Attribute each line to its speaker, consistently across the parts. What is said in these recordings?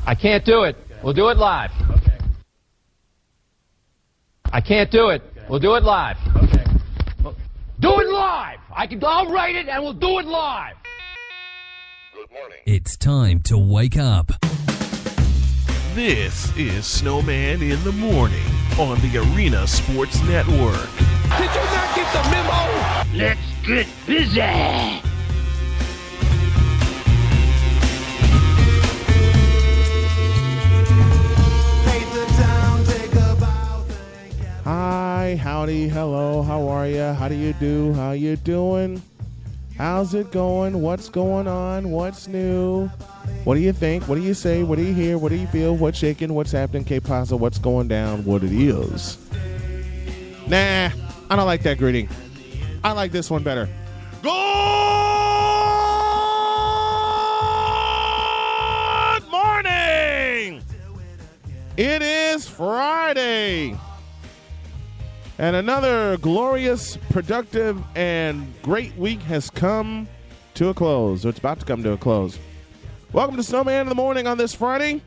Speaker 1: I can't do it. We'll do it live.
Speaker 2: Okay.
Speaker 1: I can't do it. We'll do it live.
Speaker 2: Okay.
Speaker 1: Do it live! I'll write it and we'll do it live!
Speaker 3: Good morning.
Speaker 4: It's time to wake up.
Speaker 5: This is Snowman in the Morning on the Arena Sports Network.
Speaker 6: Did you not get the memo?
Speaker 7: Let's get busy.
Speaker 8: Hi, howdy, hello, how are you? How do you do? How you doing? How's it going? What's going on? What's new? What do you think? What do you say? What do you hear? What do you feel? What's shaking? What's happening? K-Pasa, what's going down? What it is? Nah, I don't like that greeting. I like this one better. Good morning! It is Friday. And another glorious, productive, and great week has come to a close. Or it's about to come to a close. Welcome to Snowman in the Morning on this Friday.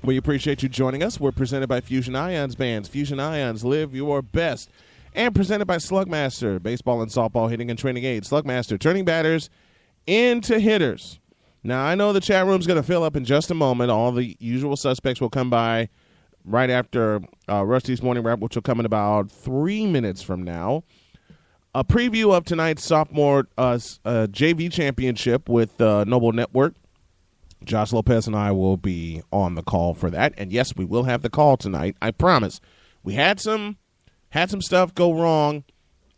Speaker 8: We appreciate you joining us. We're presented by Fusion Ions Bands. Fusion Ions, live your best. And presented by Slugmaster, baseball and softball hitting and training aids. Slugmaster, turning batters into hitters. Now, I know the chat room's going to fill up in just a moment. All the usual suspects will come by right after Rusty's Morning Wrap, which will come in about 3 minutes from now. A preview of tonight's sophomore JV championship with Noble Network. Josh Lopez and I will be on the call for that. And, yes, we will have the call tonight. I promise. We had some stuff go wrong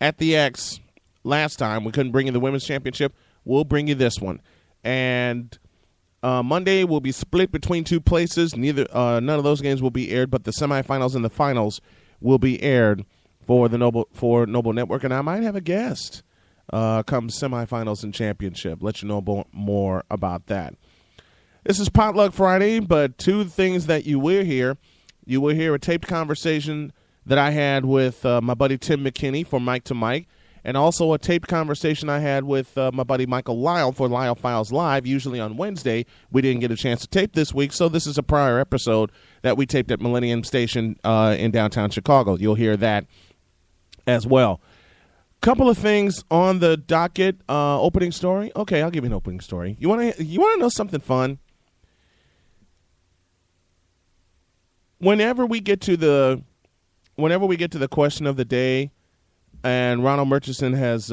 Speaker 8: at the X last time. We couldn't bring you the women's championship. We'll bring you this one. And Monday will be split between two places. None of those games will be aired, but the semifinals and the finals will be aired for Noble Network. And I might have a guest come semifinals and championship. Let you know more about that. This is Potluck Friday, but two things that you will hear. You will hear a taped conversation that I had with my buddy Tim McKinney for Mike to Mike, and also a taped conversation I had with my buddy Michael Lyle for Lyle Files Live, usually on Wednesday. We didn't get a chance to tape this week, so this is a prior episode that we taped at Millennium Station in downtown Chicago. You'll hear that as well. Couple of things on the docket. Opening story? Okay, I'll give you an opening story. You want to know something fun? Whenever we get to the question of the day, and Ronald Murchison has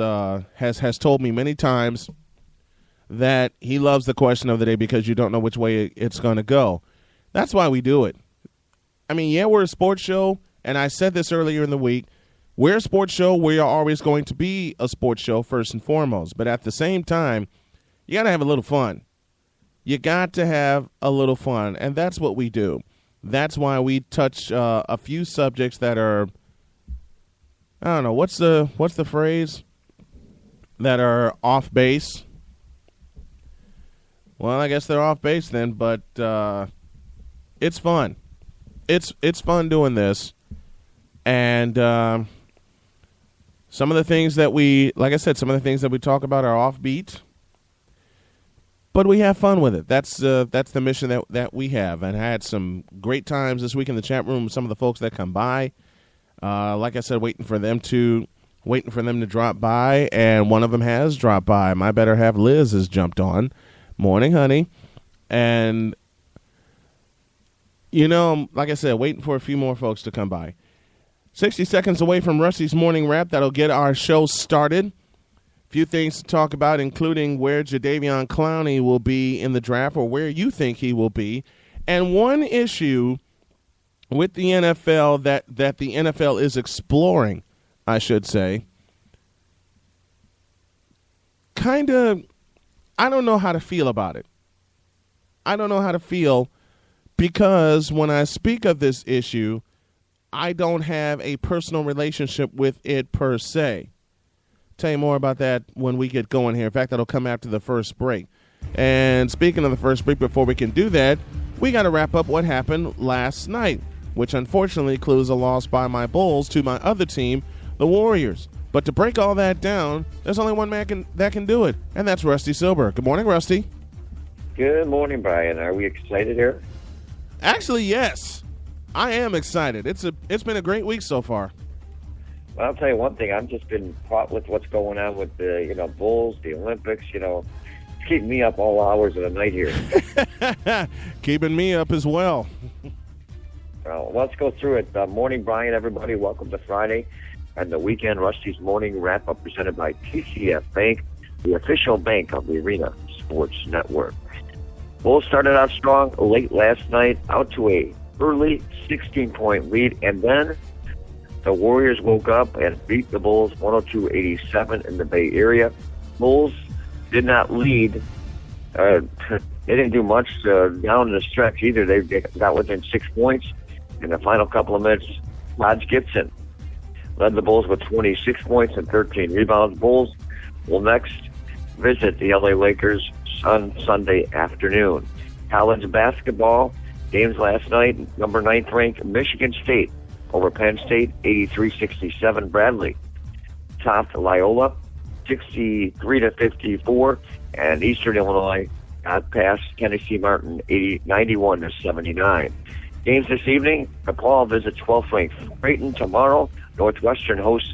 Speaker 8: told me many times that he loves the question of the day because you don't know which way it's going to go. That's why we do it. I mean, yeah, we're a sports show, and I said this earlier in the week. We're a sports show. We are always going to be a sports show first and foremost. But at the same time, you got to have a little fun. You got to have a little fun, and that's what we do. That's why we touch a few subjects that are, I don't know, what's the phrase? That are off base. Well, I guess they're off base then, but it's fun. It's fun doing this. And some of the things that like I said, some of the things that we talk about are offbeat. But we have fun with it. That's the mission that we have. And I had some great times this week in the chat room with some of the folks that come by. Like I said, waiting for them to drop by, and one of them has dropped by. My better half, Liz, has jumped on. Morning, honey. And, like I said, waiting for a few more folks to come by. 60 seconds away from Rusty's Morning Wrap. That'll get our show started. Few things to talk about, including where Jadeveon Clowney will be in the draft, or where you think he will be. And one issue with the NFL that the NFL is exploring, I should say, I don't know how to feel about it. I don't know how to feel because when I speak of this issue, I don't have a personal relationship with it per se. Tell you more about that when we get going here. In fact, that'll come after the first break. And speaking of the first break, before we can do that, we got to wrap up what happened last night, which unfortunately includes a loss by my Bulls to my other team, the Warriors. But to break all that down, there's only one man that can do it, and that's Rusty Silber. Good morning, Rusty.
Speaker 9: Good morning, Brian. Are we excited here?
Speaker 8: Actually, yes. I am excited. It's been a great week so far.
Speaker 2: Well, I'll tell you one thing. I've just been caught with what's going on with the Bulls, the Olympics. It's keeping me up all hours of the night here.
Speaker 8: Keeping me up as well.
Speaker 2: Well, let's go through it. Morning, Brian, everybody. Welcome to Friday and the weekend. Rusty's Morning Wrap-Up presented by TCF Bank, the official bank of the Arena Sports Network. Bulls started out strong late last night, out to a early 16-point lead, and then the Warriors woke up and beat the Bulls 102-87 in the Bay Area. Bulls did not lead. They didn't do much down the stretch either. They got within 6 points. In the final couple of minutes, Lodge Gibson led the Bulls with 26 points and 13 rebounds. Bulls will next visit the LA Lakers on Sunday afternoon. College basketball games last night. Number 9th ranked Michigan State over Penn State, 83-67. Bradley topped Loyola, 63-54, and Eastern Illinois got past Tennessee Martin, 91-79. Games this evening: DePaul visits 12th ranked Creighton tomorrow. Northwestern hosts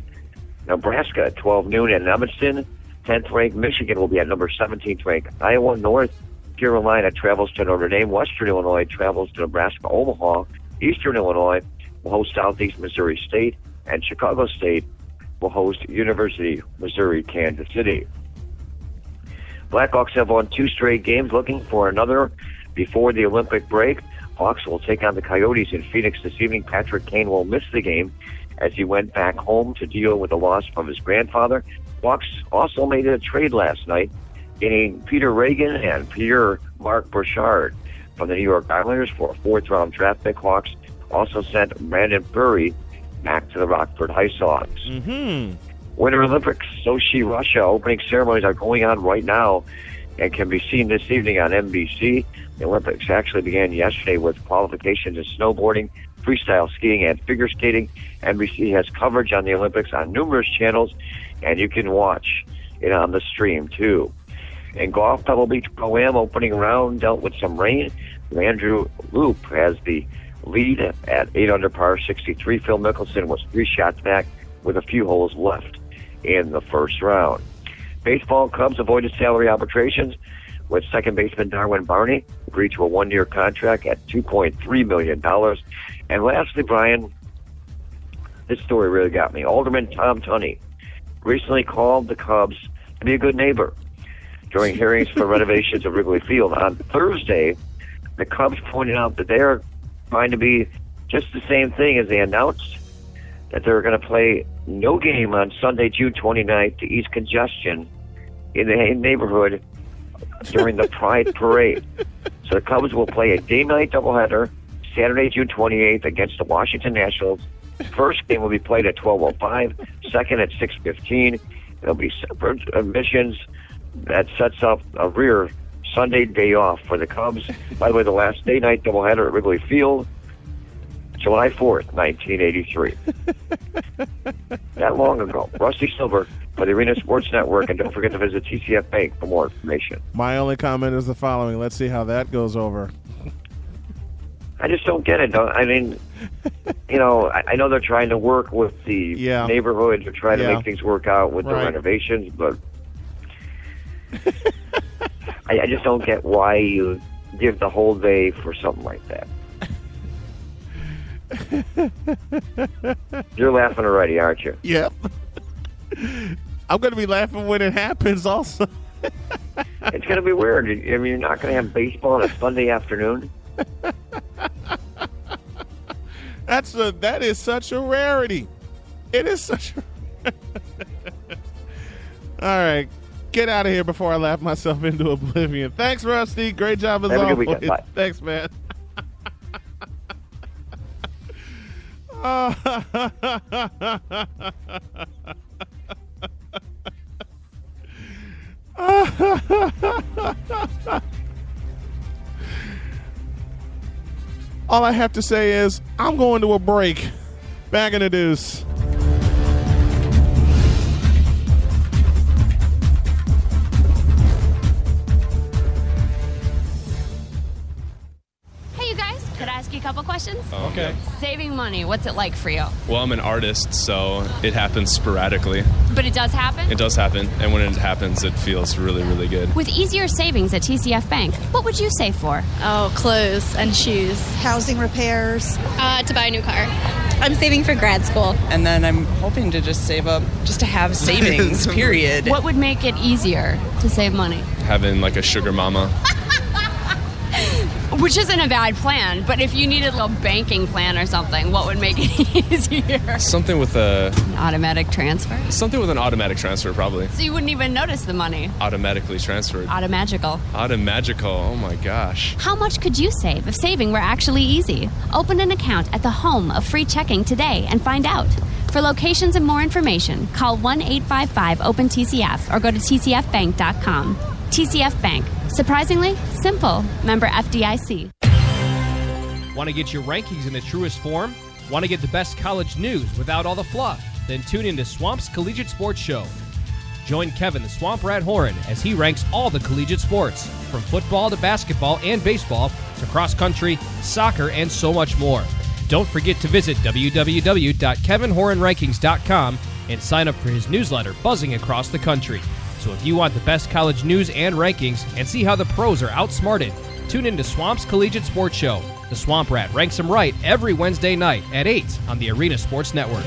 Speaker 2: Nebraska at 12 noon, and Evanston, 10th ranked Michigan, will be at number 17th ranked Iowa. North Carolina travels to Notre Dame. Western Illinois travels to Nebraska. Omaha, Eastern Illinois will host Southeast Missouri State, and Chicago State will host University of Missouri Kansas City. Blackhawks have won 2 straight games, looking for another before the Olympic break. Hawks will take on the Coyotes in Phoenix this evening. Patrick Kane will miss the game as he went back home to deal with the loss from his grandfather. Hawks also made a trade last night, getting Peter Reagan and Pierre-Marc Bouchard from the New York Islanders for a 4th-round draft pick. Hawks also sent Brandon Burry back to the Rockford High Sox. Winter Olympics, Sochi, Russia. Opening ceremonies are going on right now and can be seen this evening on NBC. The Olympics actually began yesterday with qualifications in snowboarding, freestyle skiing, and figure skating. NBC has coverage on the Olympics on numerous channels, and you can watch it on the stream, too. In golf, Pebble Beach Pro-Am opening round dealt with some rain. Andrew Loop has the lead at 8 under par 63. Phil Mickelson was 3 shots back with a few holes left in the first round. Baseball, Cubs avoided salary arbitrations with second baseman Darwin Barney, agreed to a 1-year contract at $2.3 million. And lastly, Brian, this story really got me. Alderman Tom Tunney recently called the Cubs to be a good neighbor during hearings for renovations of Wrigley Field. On Thursday, the Cubs pointed out that they are trying to be just the same thing as they announced that they're going to play no game on Sunday, June 29th to ease congestion in the neighborhood during the Pride Parade. So the Cubs will play a day-night doubleheader Saturday, June 28th against the Washington Nationals. First game will be played at 12:05, second at 6:15. There'll be separate admissions. That sets up a rear Sunday day off for the Cubs. By the way, the last day-night doubleheader at Wrigley Field, July 4th, 1983. That long ago. Rusty Silver for the Arena Sports Network, and don't forget to visit TCF Bank for more information.
Speaker 8: My only comment is the following. Let's see how that goes over.
Speaker 2: I just don't get it. I mean, I know they're trying to work with the neighborhood to try to make things work out with the renovations, but I just don't get why you give the whole day for something like that. You're laughing already, aren't you?
Speaker 8: Yep. I'm going to be laughing when it happens also.
Speaker 2: It's going to be weird. I mean, you're not going to have baseball on a Sunday afternoon.
Speaker 8: That is such a rarity. It is such a All right. Get out of here before I laugh myself into oblivion. Thanks, Rusty. Great job as always.
Speaker 2: Have a good weekend. Bye.
Speaker 8: Thanks, man. All I have to say is I'm going to a break. Back in the deuce.
Speaker 9: Hey, you guys, could I ask you a couple questions?
Speaker 10: Okay.
Speaker 9: Saving money, what's it like for you?
Speaker 10: Well, I'm an artist, so it happens sporadically.
Speaker 9: But it does happen?
Speaker 10: It does happen, and when it happens, it feels really, really good.
Speaker 9: With easier savings at TCF Bank, what would you save for?
Speaker 11: Oh, clothes and shoes.
Speaker 12: Housing repairs.
Speaker 11: To buy a new car. I'm saving for grad school.
Speaker 13: And then I'm hoping to just save up, just to have savings, period.
Speaker 9: What would make it easier to save money?
Speaker 10: Having like a sugar mama.
Speaker 9: Which isn't a bad plan, but if you needed a little banking plan or something, what would make it easier?
Speaker 10: Something with an
Speaker 9: automatic transfer?
Speaker 10: Something with an automatic transfer, probably.
Speaker 9: So you wouldn't even notice the money?
Speaker 10: Automatically transferred.
Speaker 9: Automagical.
Speaker 10: Automagical, oh my gosh.
Speaker 9: How much could you save if saving were actually easy? Open an account at the home of free checking today and find out. For locations and more information, call 1-855-OPEN-TCF or go to tcfbank.com. TCF Bank. Surprisingly simple. Member FDIC.
Speaker 14: Want to get your rankings in the truest form? Want to get the best college news without all the fluff? Then tune into Swamp's Collegiate Sports Show. Join Kevin the Swamp Rat Horan as he ranks all the collegiate sports, from football to basketball and baseball to cross country, soccer, and so much more. Don't forget to visit www.kevinhoranrankings.com and sign up for his newsletter buzzing across the country. So if you want the best college news and rankings and see how the pros are outsmarted, tune into Swamp's Collegiate Sports Show. The Swamp Rat ranks them right every Wednesday night at 8 on the Arena Sports Network.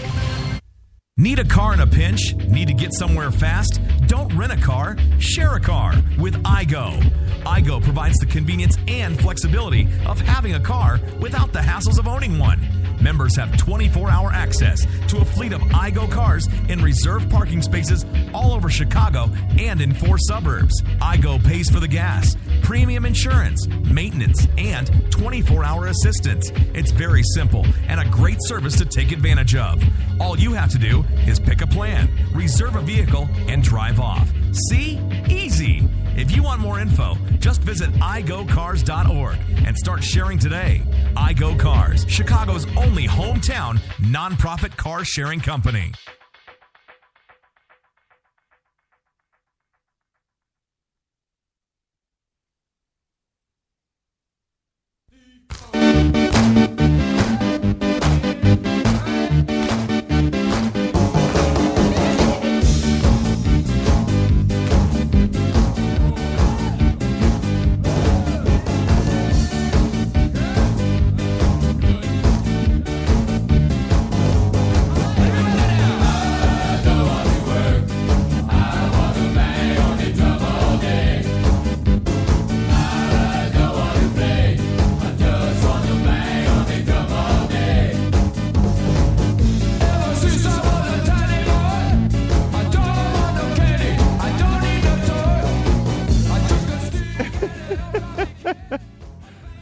Speaker 15: Need a car in a pinch? Need to get somewhere fast? Don't rent a car, share a car with iGo. iGo provides the convenience and flexibility of having a car without the hassles of owning one. Members have 24-hour access to a fleet of iGo cars in reserved parking spaces all over Chicago and in 4 suburbs. iGo pays for the gas, premium insurance, maintenance, and 24-hour assistance. It's very simple and a great service to take advantage of. All you have to do is pick a plan, reserve a vehicle, and drive off. See? Easy. If you want more info, just visit igocars.org and start sharing today. iGo Cars, Chicago's only hometown nonprofit car sharing company.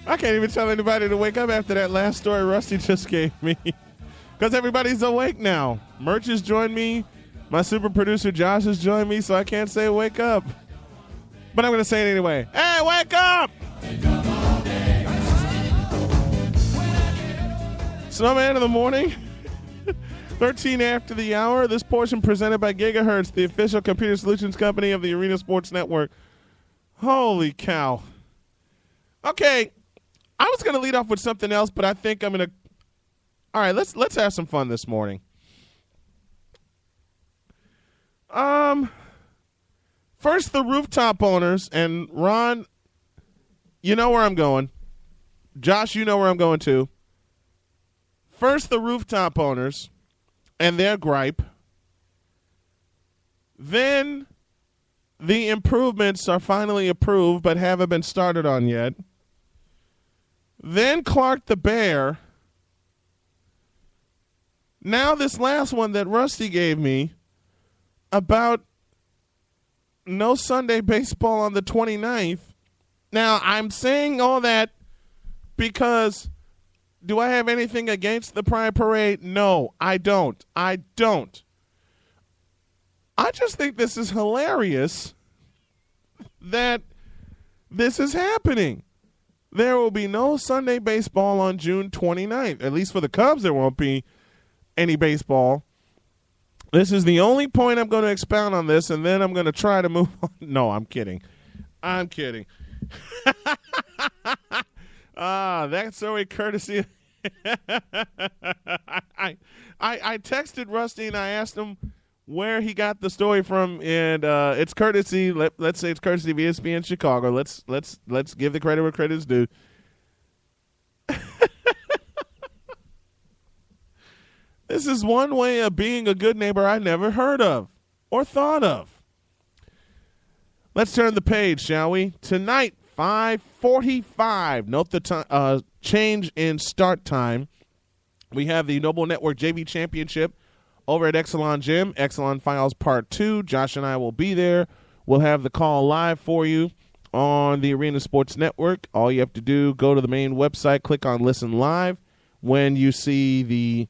Speaker 8: I can't even tell anybody to wake up after that last story Rusty just gave me. Because everybody's awake now. Merch has joined me. My super producer Josh has joined me, so I can't say wake up. But I'm going to say it anyway. Hey, wake up! Snowman in the morning. 13 after the hour. This portion presented by Gigahertz, the official computer solutions company of the Arena Sports Network. Holy cow. Okay, I was going to lead off with something else, but I think I'm going to... All right, let's have some fun this morning. First, the rooftop owners, and Ron, you know where I'm going. Josh, you know where I'm going too. First, the rooftop owners and their gripe. Then, the improvements are finally approved but haven't been started on yet. Then Clark the Bear. Now this last one that Rusty gave me about no Sunday baseball on the 29th. Now, I'm saying all that because do I have anything against the Pride Parade? No, I don't. I just think this is hilarious that this is happening. There will be no Sunday baseball on June 29th. At least for the Cubs, there won't be any baseball. This is the only point I'm going to expound on this, and then I'm going to try to move on. No, I'm kidding. That's so a courtesy. I texted Rusty and I asked him where he got the story from, and it's courtesy. Let's say it's courtesy of ESPN Chicago. Let's give the credit where credit's due. This is one way of being a good neighbor I never heard of or thought of. Let's turn the page, shall we? Tonight, 5:45. Note the change in start time. We have the Noble Network JV Championship over at Exelon Gym. Exelon Files Part 2. Josh and I will be there. We'll have the call live for you on the Arena Sports Network. All you have to do, go to the main website, click on Listen Live. When you see the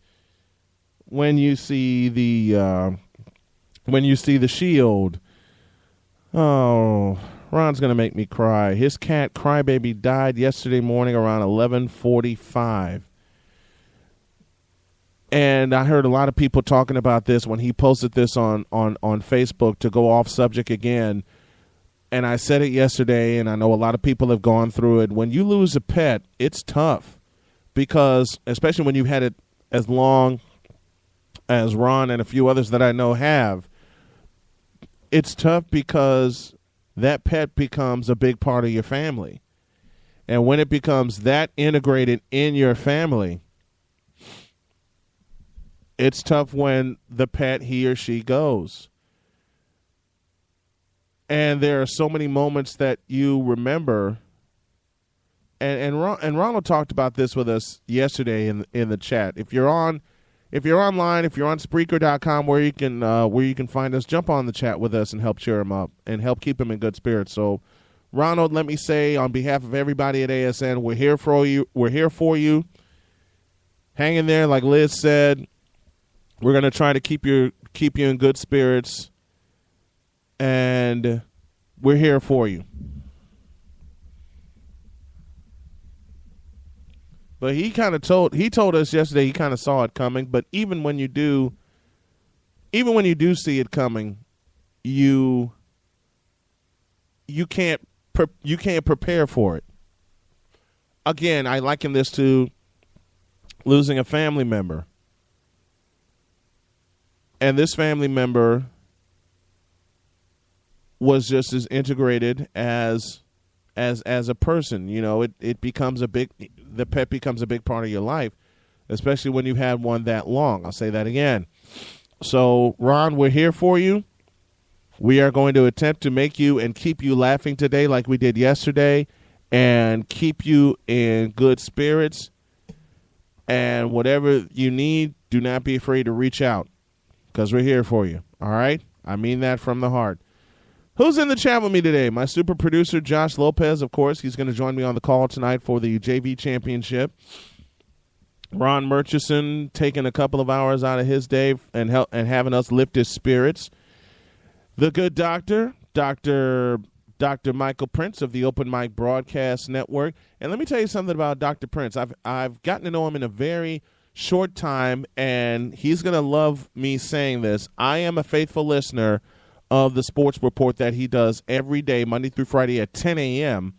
Speaker 8: shield. Oh, Ron's going to make me cry. His cat, Crybaby, died yesterday morning around 11:45. And I heard a lot of people talking about this when he posted this on Facebook, to go off subject again. And I said it yesterday, and I know a lot of people have gone through it. When you lose a pet, it's tough, because especially when you've had it as long as Ron and a few others that I know have, it's tough because that pet becomes a big part of your family. And when it becomes that integrated in your family, it's tough when the pet, he or she, goes. And there are so many moments that you remember. And Ronald talked about this with us yesterday in the chat. If you're online, if you're on Spreaker.com, where you can find us, jump on the chat with us and help cheer him up and help keep him in good spirits. So, Ronald, let me say on behalf of everybody at ASN, we're here for you. We're here for you. Hang in there, like Liz said. We're going to try to keep you in good spirits, and we're here for you. But he told us yesterday he kind of saw it coming. But even when you do see it coming, you can't prepare for it. Again, I liken this to losing a family member, and this family member was just as integrated as a person. You know, the pet becomes a big part of your life, especially when you've had one that long. I'll say that again. So, Ron, we're here for you. We are going to attempt to make you and keep you laughing today like we did yesterday, and keep you in good spirits. And whatever you need, do not be afraid to reach out, because we're here for you. All right? I mean that from the heart. Who's in the chat with me today? My super producer, Josh Lopez, of course. He's going to join me on the call tonight for the JV Championship. Ron Murchison taking a couple of hours out of his day and having us lift his spirits. The good doctor, Dr. Michael Prince of the Open Mic Broadcast Network. And let me tell you something about Dr. Prince. I've gotten to know him in a very short time, and he's going to love me saying this. I am a faithful listener of the sports report that he does every day, Monday through Friday at 10 a.m.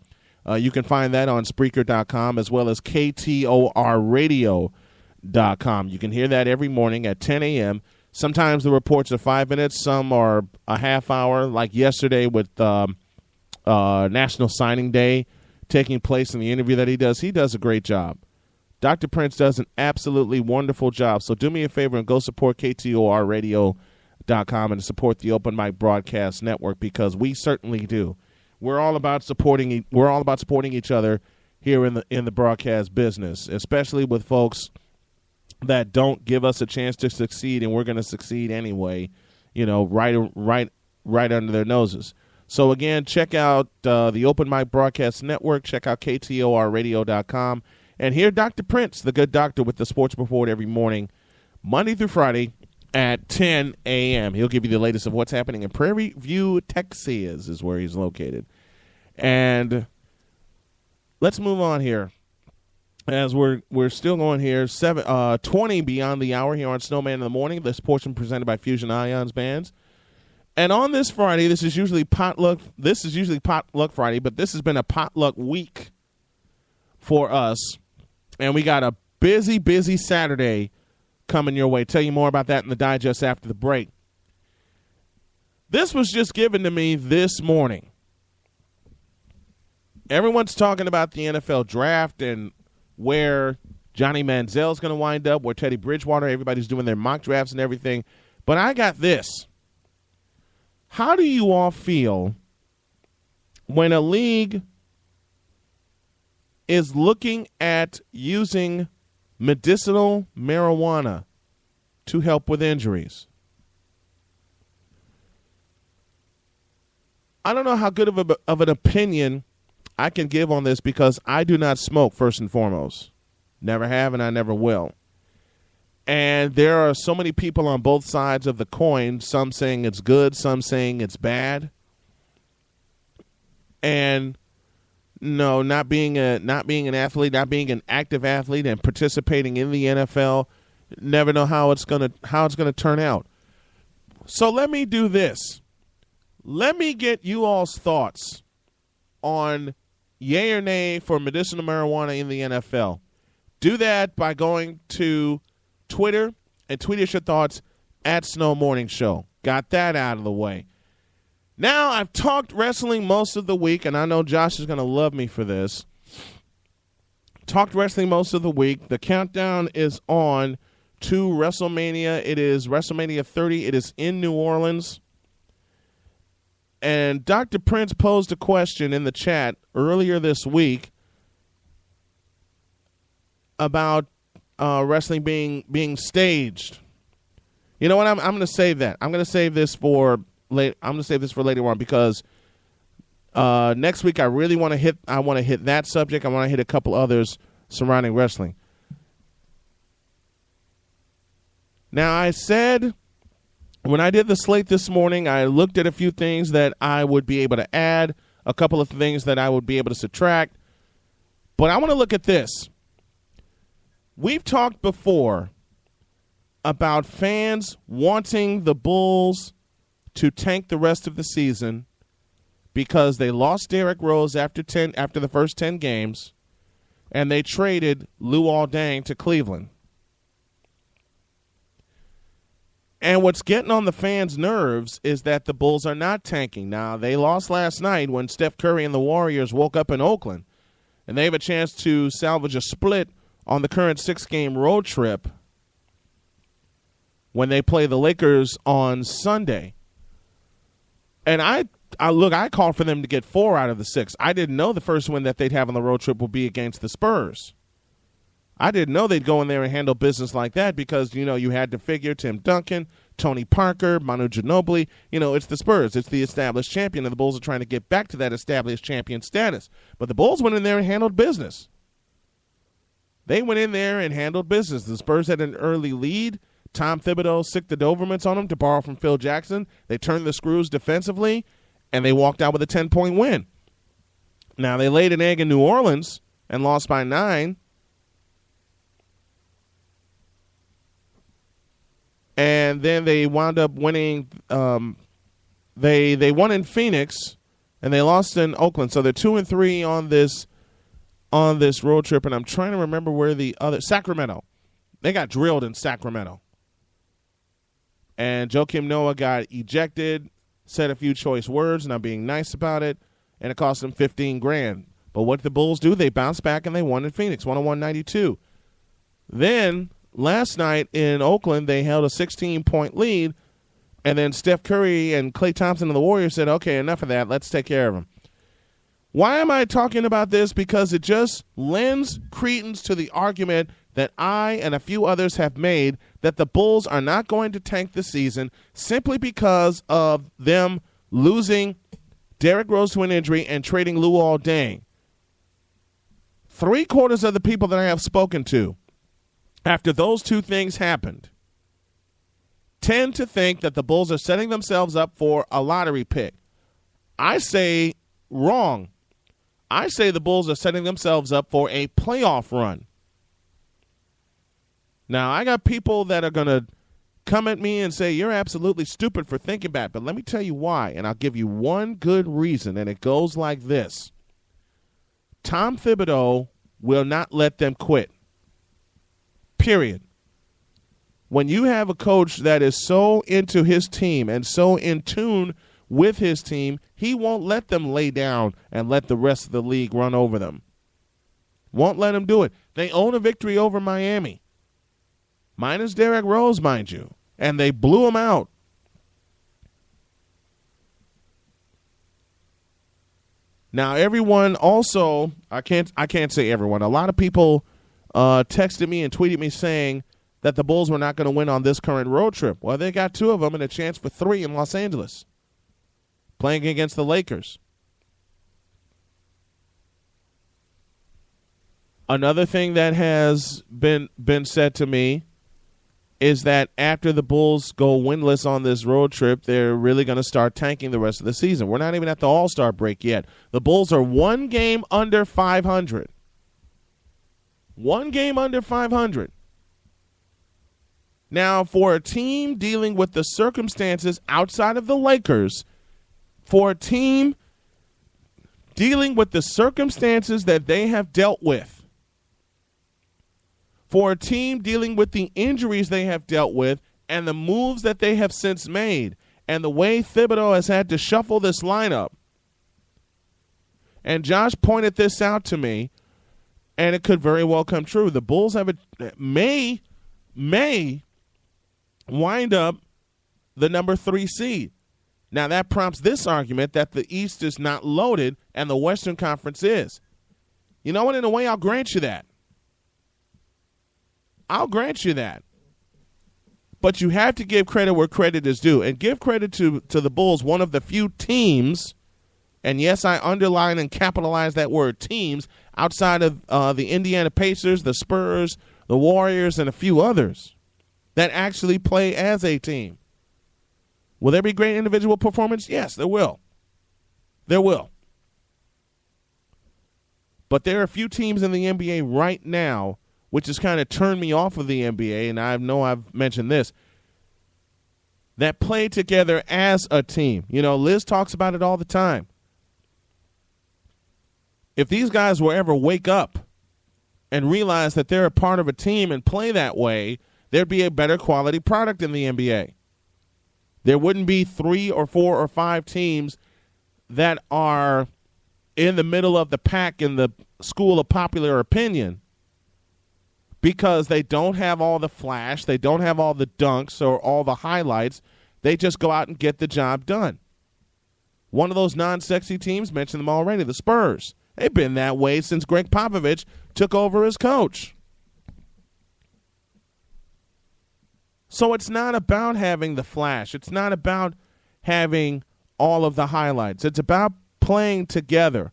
Speaker 8: You can find that on Spreaker.com as well as KTORradio.com. You can hear that every morning at 10 a.m. Sometimes the reports are 5 minutes. Some are a half hour, like yesterday with National Signing Day taking place in the interview that he does. He does a great job. Dr. Prince does an absolutely wonderful job. So do me a favor and go support KTORradio.com and support the Open Mic Broadcast Network, because we certainly do. We're all about supporting each other here in the broadcast business, especially with folks that don't give us a chance to succeed, and we're going to succeed anyway, right under their noses. So again, check out the Open Mic Broadcast Network, check out KTORradio.com, and hear Dr. Prince, the good doctor, with the sports report every morning, Monday through Friday, at 10 a.m. He'll give you the latest of what's happening in Prairie View, Texas, is where he's located. And let's move on here, as we're still going here. 20 beyond the hour here on Snowman in the Morning. This portion presented by Fusion Ions Bands. And on this Friday, this is usually potluck Friday, but this has been a potluck week for us. And we got a busy Saturday coming your way. Tell you more about that in the digest after the break. This was just given to me this morning. Everyone's talking about the NFL draft and where Johnny Manziel's going to wind up, where Teddy Bridgewater, everybody's doing their mock drafts and everything. But I got this. How do you all feel when a league is looking at using medicinal marijuana to help with injuries? I don't know how good of an opinion I can give on this because I do not smoke, first and foremost. Never have, and I never will. And there are so many people on both sides of the coin, some saying it's good, some saying it's bad. And no, not being an athlete, not being an active athlete and participating in the NFL, never know how it's gonna turn out. So let me do this. Let me get you all's thoughts on yay or nay for medicinal marijuana in the NFL. Do that by going to Twitter and tweet us your thoughts at Snow Morning Show. Got that out of the way. Now, I've talked wrestling most of the week, and I know Josh is going to love me for this. Talked wrestling most of the week. The countdown is on to WrestleMania. It is WrestleMania 30. It is in New Orleans. And Dr. Prince posed a question in the chat earlier this week about wrestling being staged. You know what? I'm going to save that. I'm going to save this for later. I'm going to save this for later on because next week I really want to hit. I want to hit that subject. I want to hit a couple others surrounding wrestling. Now, I said when I did the slate this morning, I looked at a few things that I would be able to add, a couple of things that I would be able to subtract. But I want to look at this. We've talked before about fans wanting the Bulls to tank the rest of the season because they lost Derrick Rose after the first 10 games, and they traded Luol Deng to Cleveland. And what's getting on the fans' nerves is that the Bulls are not tanking. Now, they lost last night when Steph Curry and the Warriors woke up in Oakland, and they have a chance to salvage a split on the current 6-game road trip when they play the Lakers on Sunday. And I called for them to get 4 out of the 6. I didn't know the first win that they'd have on the road trip would be against the Spurs. I didn't know they'd go in there and handle business like that because, you had to figure Tim Duncan, Tony Parker, Manu Ginobili. It's the Spurs. It's the established champion, and the Bulls are trying to get back to that established champion status. But the Bulls went in there and handled business. They went in there and handled business. The Spurs had an early lead. Tom Thibodeau sicked the Dobermans on them, to borrow from Phil Jackson. They turned the screws defensively, and they walked out with a 10-point win. Now, they laid an egg in New Orleans and lost by 9. And then they wound up winning. They won in Phoenix, and they lost in Oakland. So they're 2-3 on this road trip. And I'm trying to remember where the other Sacramento. They got drilled in Sacramento. And Joakim Noah got ejected, said a few choice words, not being nice about it, and it cost them $15,000. But what did the Bulls do? They bounced back and they won in Phoenix, 101-92. Then last night in Oakland, they held a 16-point lead, and then Steph Curry and Klay Thompson and the Warriors said, okay, enough of that. Let's take care of them. Why am I talking about this? Because it just lends credence to the argument that I and a few others have made that the Bulls are not going to tank the season simply because of them losing Derrick Rose to an injury and trading Luol Deng. 3/4 of the people that I have spoken to after those two things happened tend to think that the Bulls are setting themselves up for a lottery pick. I say wrong. I say the Bulls are setting themselves up for a playoff run. Now, I got people that are going to come at me and say, you're absolutely stupid for thinking that. But let me tell you why, and I'll give you one good reason, and it goes like this. Tom Thibodeau will not let them quit. Period. When you have a coach that is so into his team and so in tune with his team, he won't let them lay down and let the rest of the league run over them. Won't let them do it. They own a victory over Miami. Minus Derrick Rose, mind you. And they blew him out. Now, everyone also, I can't say everyone. A lot of people texted me and tweeted me saying that the Bulls were not going to win on this current road trip. Well, they got 2 of them and a chance for 3 in Los Angeles, playing against the Lakers. Another thing that has been said to me is that after the Bulls go winless on this road trip, they're really going to start tanking the rest of the season. We're not even at the All-Star break yet. The Bulls are 1 game under 500. 1 game under 500. Now, for a team dealing with the circumstances outside of the Lakers, for a team dealing with the circumstances that they have dealt with, for a team dealing with the injuries they have dealt with and the moves that they have since made and the way Thibodeau has had to shuffle this lineup, and Josh pointed this out to me, and it could very well come true. The Bulls have may wind up the number 3 seed. Now, that prompts this argument that the East is not loaded and the Western Conference is. You know what? In a way, I'll grant you that. I'll grant you that. But you have to give credit where credit is due. And give credit to the Bulls, one of the few teams, and yes, I underline and capitalize that word, teams, outside of the Indiana Pacers, the Spurs, the Warriors, and a few others, that actually play as a team. Will there be great individual performance? Yes, there will. There will. But there are a few teams in the NBA right now which has kind of turned me off of the NBA, and I know I've mentioned this, that play together as a team. You know, Liz talks about it all the time. If these guys will ever wake up and realize that they're a part of a team and play that way, there'd be a better quality product in the NBA. There wouldn't be 3 or 4 or 5 teams that are in the middle of the pack in the school of popular opinion, because they don't have all the flash, they don't have all the dunks or all the highlights. They just go out and get the job done. One of those non-sexy teams, mentioned them already, the Spurs. They've been that way since Greg Popovich took over as coach. So it's not about having the flash. It's not about having all of the highlights. It's about playing together.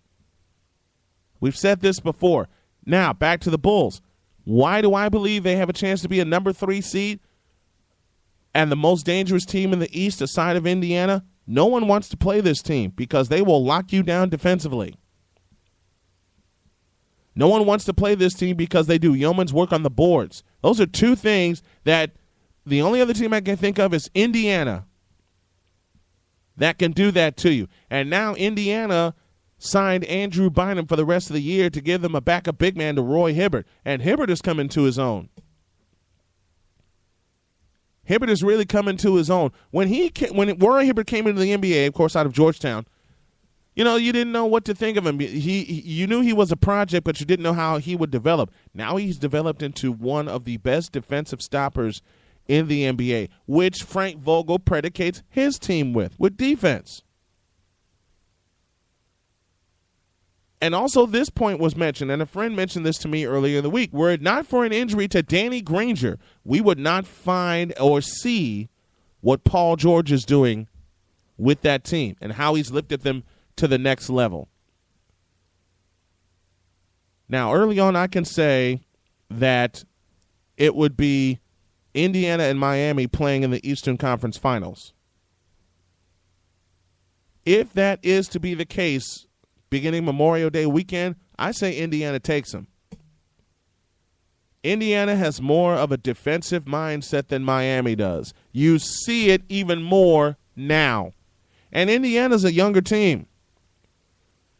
Speaker 8: We've said this before. Now, back to the Bulls. Why do I believe they have a chance to be a number 3 seed and the most dangerous team in the East aside of Indiana? No one wants to play this team because they will lock you down defensively. No one wants to play this team because they do yeoman's work on the boards. Those are 2 things that the only other team I can think of is Indiana that can do that to you. And now Indiana signed Andrew Bynum for the rest of the year to give them a backup big man to Roy Hibbert. And Hibbert is coming to his own. Hibbert is really coming to his own. When Roy Hibbert came into the NBA, of course, out of Georgetown, you know, you didn't know what to think of him. You knew he was a project, but you didn't know how he would develop. Now he's developed into one of the best defensive stoppers in the NBA, which Frank Vogel predicates his team with defense. And also this point was mentioned, and a friend mentioned this to me earlier in the week. Were it not for an injury to Danny Granger, we would not find or see what Paul George is doing with that team and how he's lifted them to the next level. Now, early on, I can say that it would be Indiana and Miami playing in the Eastern Conference Finals. If that is to be the case, beginning Memorial Day weekend, I say Indiana takes them. Indiana has more of a defensive mindset than Miami does. You see it even more now. And Indiana's a younger team.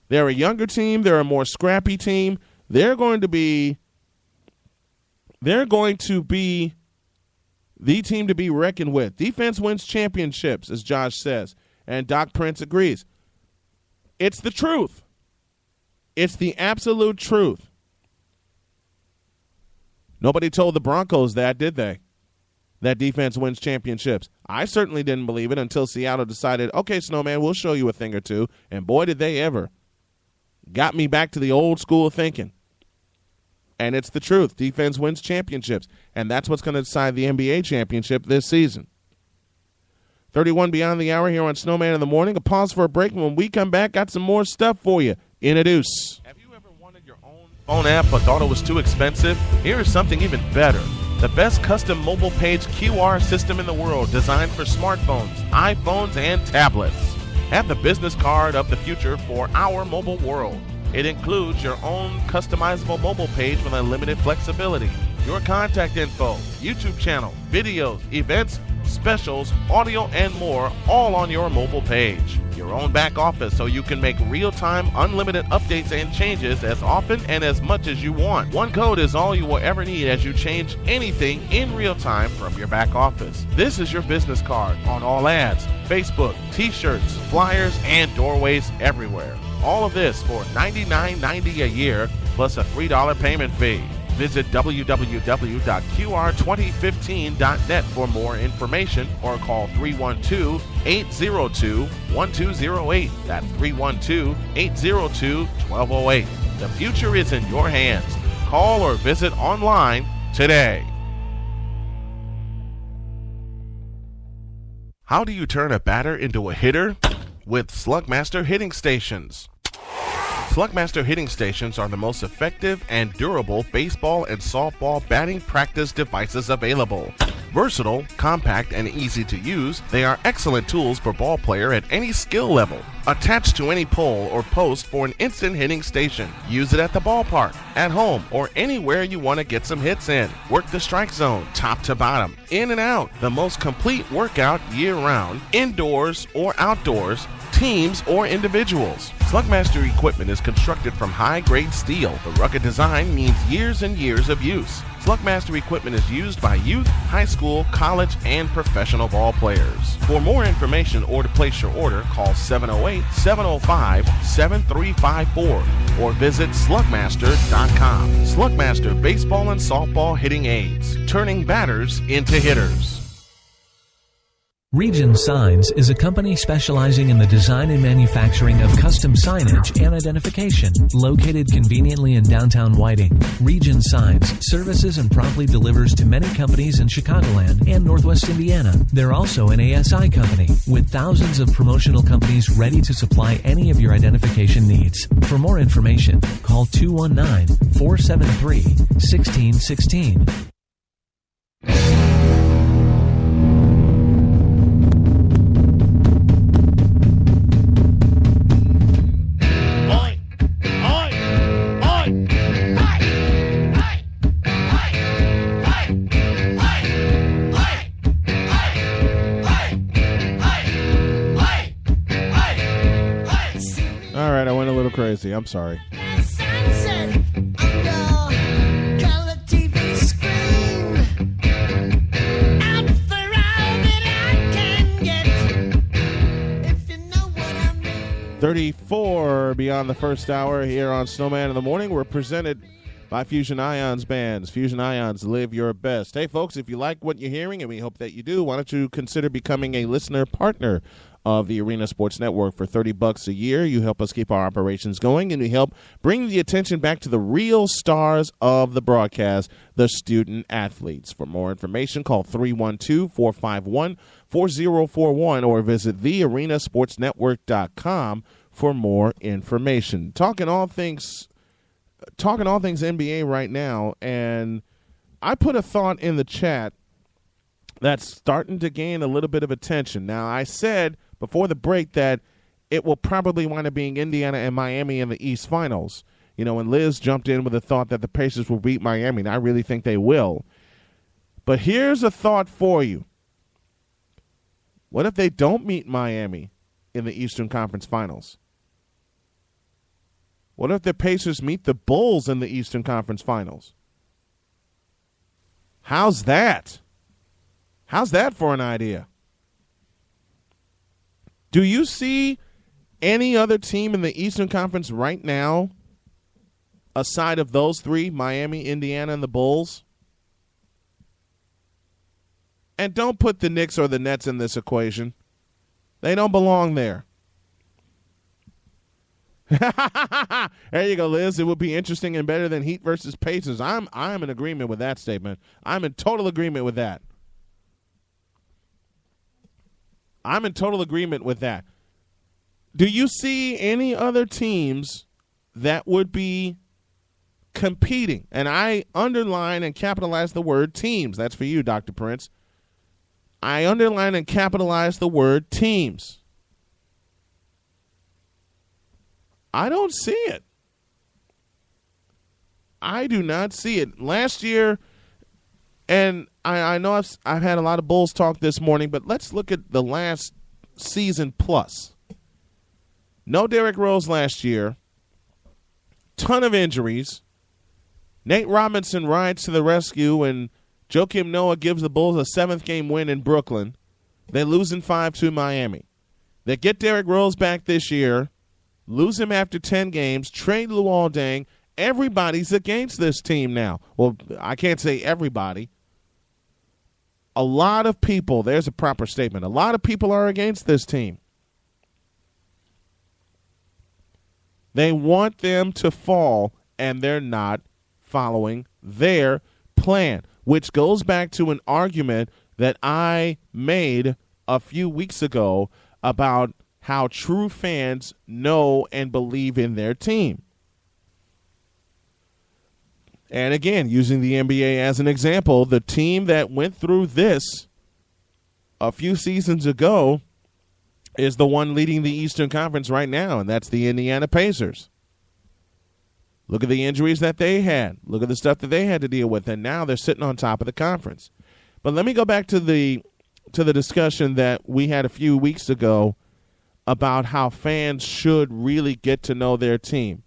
Speaker 8: They're a younger team. They're a more scrappy team. they're going to be the team to be reckoned with. Defense wins championships, as Josh says, and Doc Prince agrees. It's the truth. It's the absolute truth. Nobody told the Broncos that, did they? That defense wins championships. I certainly didn't believe it until Seattle decided, okay, Snowman, we'll show you a thing or two. And boy, did they ever. Got me back to the old school thinking. And it's the truth. Defense wins championships. And that's what's going to decide the NBA championship this season. 31 beyond the hour here on Snowman in the Morning. A pause for a break. When we come back, got some more stuff for you. In a deuce. Have you ever wanted your own phone app but thought it was too expensive? Here is something even better. The best custom mobile page QR system in the world, designed for smartphones, iPhones, and tablets. Have the business card of the future for our mobile world. It includes your own customizable mobile page with unlimited flexibility, your contact info, YouTube channel, videos, events, specials, audio, and more, all on your mobile page. Your own back office so you can make real-time, unlimited updates and changes as often and as much as you want. One code is all you will ever need as you change anything in real time from your back office. This is your business card on all ads, Facebook, t-shirts, flyers, and doorways everywhere. All of this for $99.90 a year plus a $3 payment fee. Visit www.qr2015.net for more information or call 312-802-1208. That's 312-802-1208. The future is in your hands. Call or visit online today. How do you turn a batter into a hitter? With Slugmaster Hitting Stations. Slugmaster Hitting Stations are the most effective and durable baseball and softball batting practice devices available. Versatile, compact, and easy to use, they are excellent tools for ball player at any skill level. Attached to any pole or post for an instant hitting station. Use it at the ballpark, at home, or anywhere you want to get some hits in. Work the strike zone, top to bottom, in and out. The most complete workout year-round, indoors or outdoors, teams or individuals. Slugmaster equipment is constructed from high-grade steel. The rugged design means years and years of use. Slugmaster equipment is used by youth, high school, college, and professional ball players. For more information or to place your order, call 708-705-7354 or visit slugmaster.com. Slugmaster Baseball and Softball Hitting Aids, turning batters into hitters.
Speaker 12: Region Signs is a company specializing in the design and manufacturing of custom signage and identification. Located conveniently in downtown Whiting, Region Signs services and promptly delivers to many companies in Chicagoland and Northwest Indiana. They're also an ASI company with thousands of promotional companies ready to supply any of your identification needs. For more information, call 219-473-1616.
Speaker 8: Crazy. I'm sorry. $34 beyond the first hour here on Snowman in the Morning. We're presented by Fusion Ions Bands. Fusion Ions, live your best. Hey, folks, if you like what you're hearing, and we hope that you do, why don't you consider becoming a listener partner of the Arena Sports Network for $30 a year. You help us keep our operations going, and we help bring the attention back to the real stars of the broadcast, the student athletes. For more information, call 312-451-4041 or visit thearenasportsnetwork.com for more information. Talking all things NBA right now, and I put a thought in the chat that's starting to gain a little bit of attention. Now, I said before the break that it will probably wind up being Indiana and Miami in the East Finals. You know, and Liz jumped in with a thought that the Pacers will beat Miami, and I really think they will. But here's a thought for you. What if they don't meet Miami in the Eastern Conference Finals? What if the Pacers meet the Bulls in the Eastern Conference Finals? How's that? How's that for an idea? Do you see any other team in the Eastern Conference right now, aside of those three, Miami, Indiana, and the Bulls? And don't put the Knicks or the Nets in this equation. They don't belong there. There you go, Liz. It would be interesting and better than Heat versus Pacers. I'm in agreement with that statement. I'm in total agreement with that. Do you see any other teams that would be competing? And I underline and capitalize the word teams. That's for you, Dr. Prince. I underline and capitalize the word teams. I don't see it. I do not see it. Last year, and I know I've had a lot of Bulls talk this morning, but let's look at the last season plus. No Derrick Rose last year. Ton of injuries. Nate Robinson rides to the rescue, and Joakim Noah gives the Bulls a 7th-game win in Brooklyn. They lose in 5 to Miami. They get Derrick Rose back this year, lose him after 10 games, trade Luol Deng. Everybody's against this team now. Well, I can't say everybody. A lot of people, there's a proper statement, a lot of people are against this team. They want them to fall, and they're not following their plan, which goes back to an argument that I made a few weeks ago about how true fans know and believe in their team. And again, using the NBA as an example, the team that went through this a few seasons ago is the one leading the Eastern Conference right now, and that's the Indiana Pacers. Look at the injuries that they had. Look at the stuff that they had to deal with, and now they're sitting on top of the conference. But let me go back to the discussion that we had a few weeks ago about how fans should really get to know their team.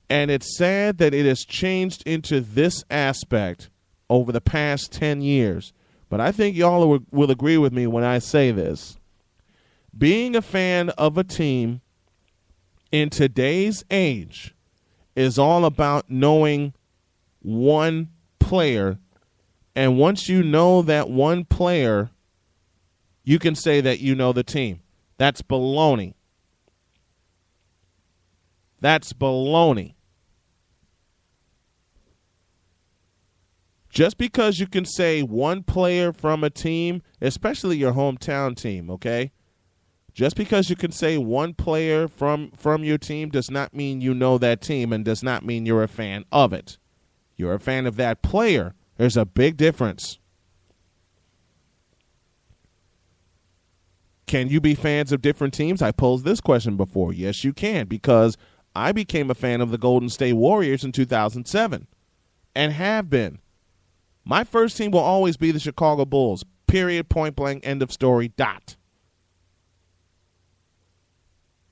Speaker 8: And it's sad that it has changed into this aspect over the past 10 years. But I think y'all will agree with me when I say this. Being a fan of a team in today's age is all about knowing one player. And once you know that one player, you can say that you know the team. That's baloney. That's baloney. Just because you can say one player from a team, especially your hometown team, okay? Just because you can say one player from your team does not mean you know that team and does not mean you're a fan of it. You're a fan of that player. There's a big difference. Can you be fans of different teams? I posed this question before. Yes, you can, because I became a fan of the Golden State Warriors in 2007 and have been. My first team will always be the Chicago Bulls. Period, point blank, end of story, dot.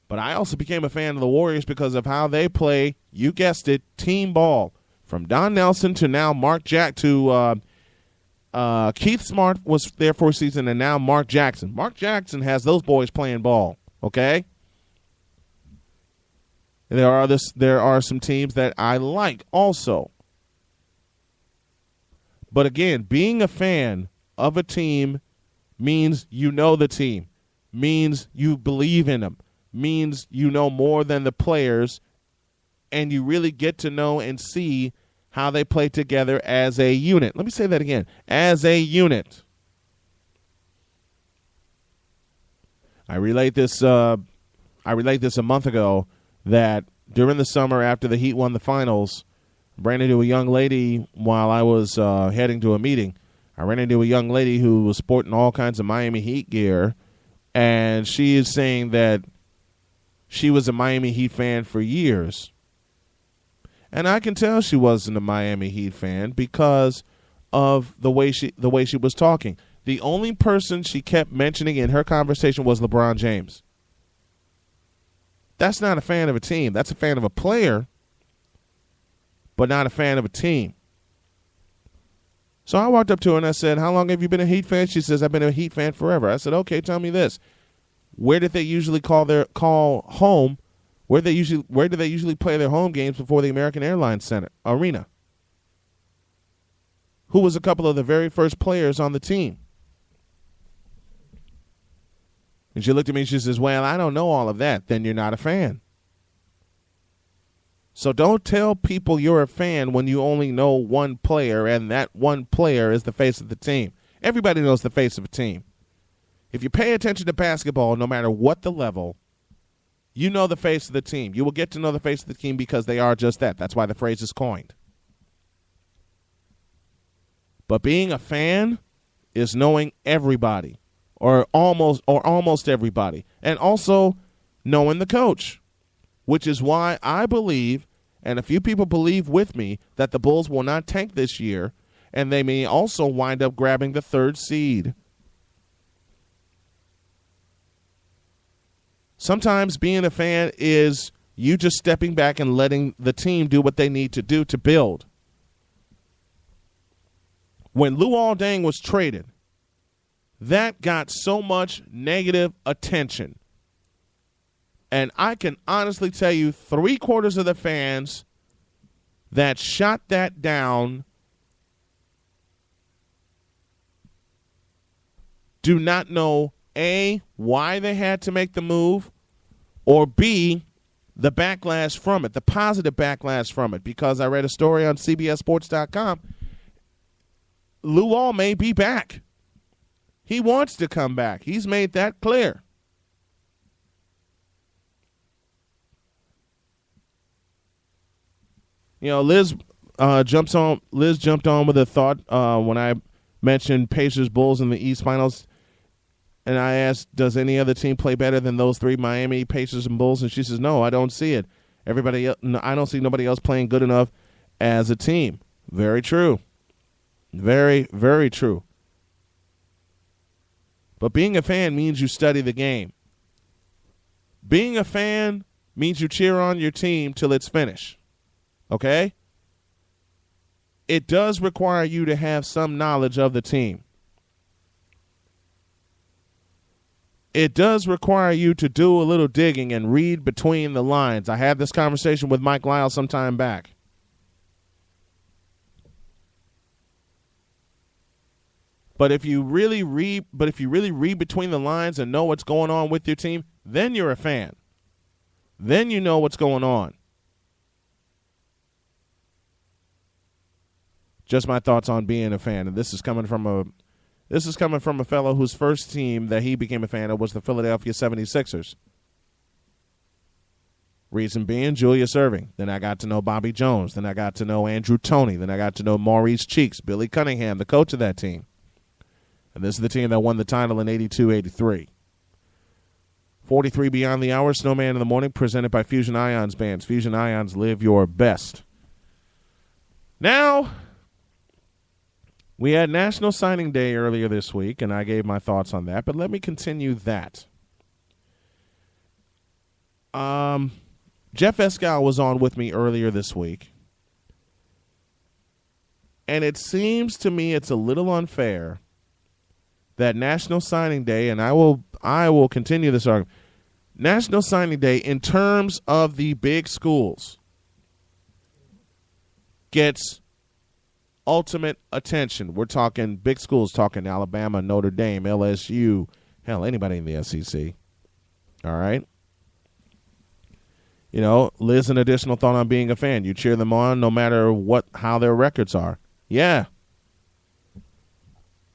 Speaker 8: But I also became a fan of the Warriors because of how they play, you guessed it, team ball. From Don Nelson to now Mark Jack to Keith Smart was there for a season, and now Mark Jackson. Mark Jackson has those boys playing ball, okay? There are some teams that I like also. But again, being a fan of a team means you know the team, means you believe in them, means you know more than the players, and you really get to know and see how they play together as a unit. Let me say that again, as a unit. I relate this a month ago that during the summer after the Heat won the finals, I ran into a young lady while I was heading to a meeting. I ran into a young lady who was sporting all kinds of Miami Heat gear, and she is saying that she was a Miami Heat fan for years. And I can tell she wasn't a Miami Heat fan because of the way she was talking. The only person she kept mentioning in her conversation was LeBron James. That's not a fan of a team. That's a fan of a player, but not a fan of a team. So I walked up to her and I said, how long have you been a Heat fan? She says, I've been a Heat fan forever. I said, okay, tell me this. Where did they usually call home? Where do they usually play their home games before the American Airlines Center Arena? Who was a couple of the very first players on the team? And she looked at me and she says, well, I don't know all of that. Then you're not a fan. So don't tell people you're a fan when you only know one player, and that one player is the face of the team. Everybody knows the face of a team. If you pay attention to basketball, no matter what the level, you know the face of the team. You will get to know the face of the team because they are just that. That's why the phrase is coined. But being a fan is knowing everybody, or almost everybody, and also knowing the coach, which is why I believe, and a few people believe with me, that the Bulls will not tank this year, and they may also wind up grabbing the 3rd seed. Sometimes being a fan is you just stepping back and letting the team do what they need to do to build. When Luol Deng was traded, that got so much negative attention. And I can honestly tell you 3/4 of the fans that shot that down do not know, A, why they had to make the move, or B, the backlash from it, the positive backlash from it. Because I read a story on CBSSports.com, Luol may be back. He wants to come back. He's made that clear. You know, Liz jumped on with a thought when I mentioned Pacers Bulls in the East Finals, and I asked, does any other team play better than those three, Miami, Pacers, and Bulls? And she says, no, I don't see it. I don't see nobody else playing good enough as a team. Very true. Very, very true. But being a fan means you study the game. Being a fan means you cheer on your team till it's finished. Okay? It does require you to have some knowledge of the team. It does require you to do a little digging and read between the lines. I had this conversation with Mike Lyle some time back. But if you really read between the lines and know what's going on with your team, then you're a fan. Then you know what's going on. Just my thoughts on being a fan, and this is coming from a fellow whose first team that he became a fan of was the Philadelphia 76ers. Reason being, Julius Erving. Then I got to know Bobby Jones. Then I got to know Andrew Toney. Then I got to know Maurice Cheeks, Billy Cunningham, the coach of that team. And this is the team that won the title in 82-83. 43 Beyond the Hour, Snowman in the Morning, presented by Fusion Ions Bands. Fusion Ions, live your best. Now, we had National Signing Day earlier this week, and I gave my thoughts on that, but let me continue that. Jeff Escal was on with me earlier this week, and it seems to me it's a little unfair that National Signing Day, and I will continue this argument, National Signing Day in terms of the big schools gets ultimate attention. We're talking big schools, talking Alabama, Notre Dame, LSU, hell, anybody in the SEC. All right? You know, Liz, an additional thought on being a fan. You cheer them on no matter how their records are. Yeah.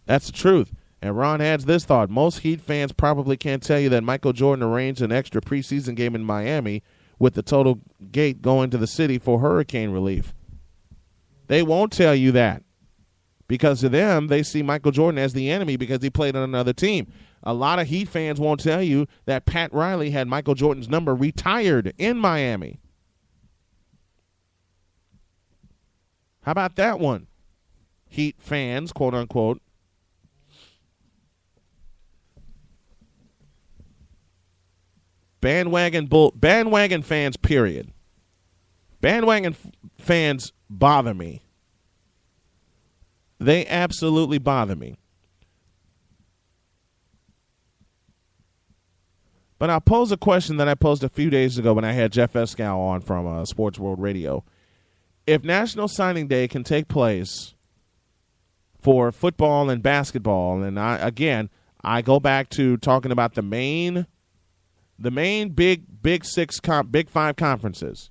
Speaker 8: That's the truth. And Ron adds this thought. Most Heat fans probably can't tell you that Michael Jordan arranged an extra preseason game in Miami with the total gate going to the city for hurricane relief. They won't tell you that. Because to them, they see Michael Jordan as the enemy because he played on another team. A lot of Heat fans won't tell you that Pat Riley had Michael Jordan's number retired in Miami. How about that one? Heat fans, quote unquote. Bandwagon fans, period. Bandwagon fans bother me. They absolutely bother me. But I'll pose a question that I posed a few days ago when I had Jeff Eskow on from Sports World Radio. If National Signing Day can take place for football and basketball, and I go back to talking about the main big five conferences.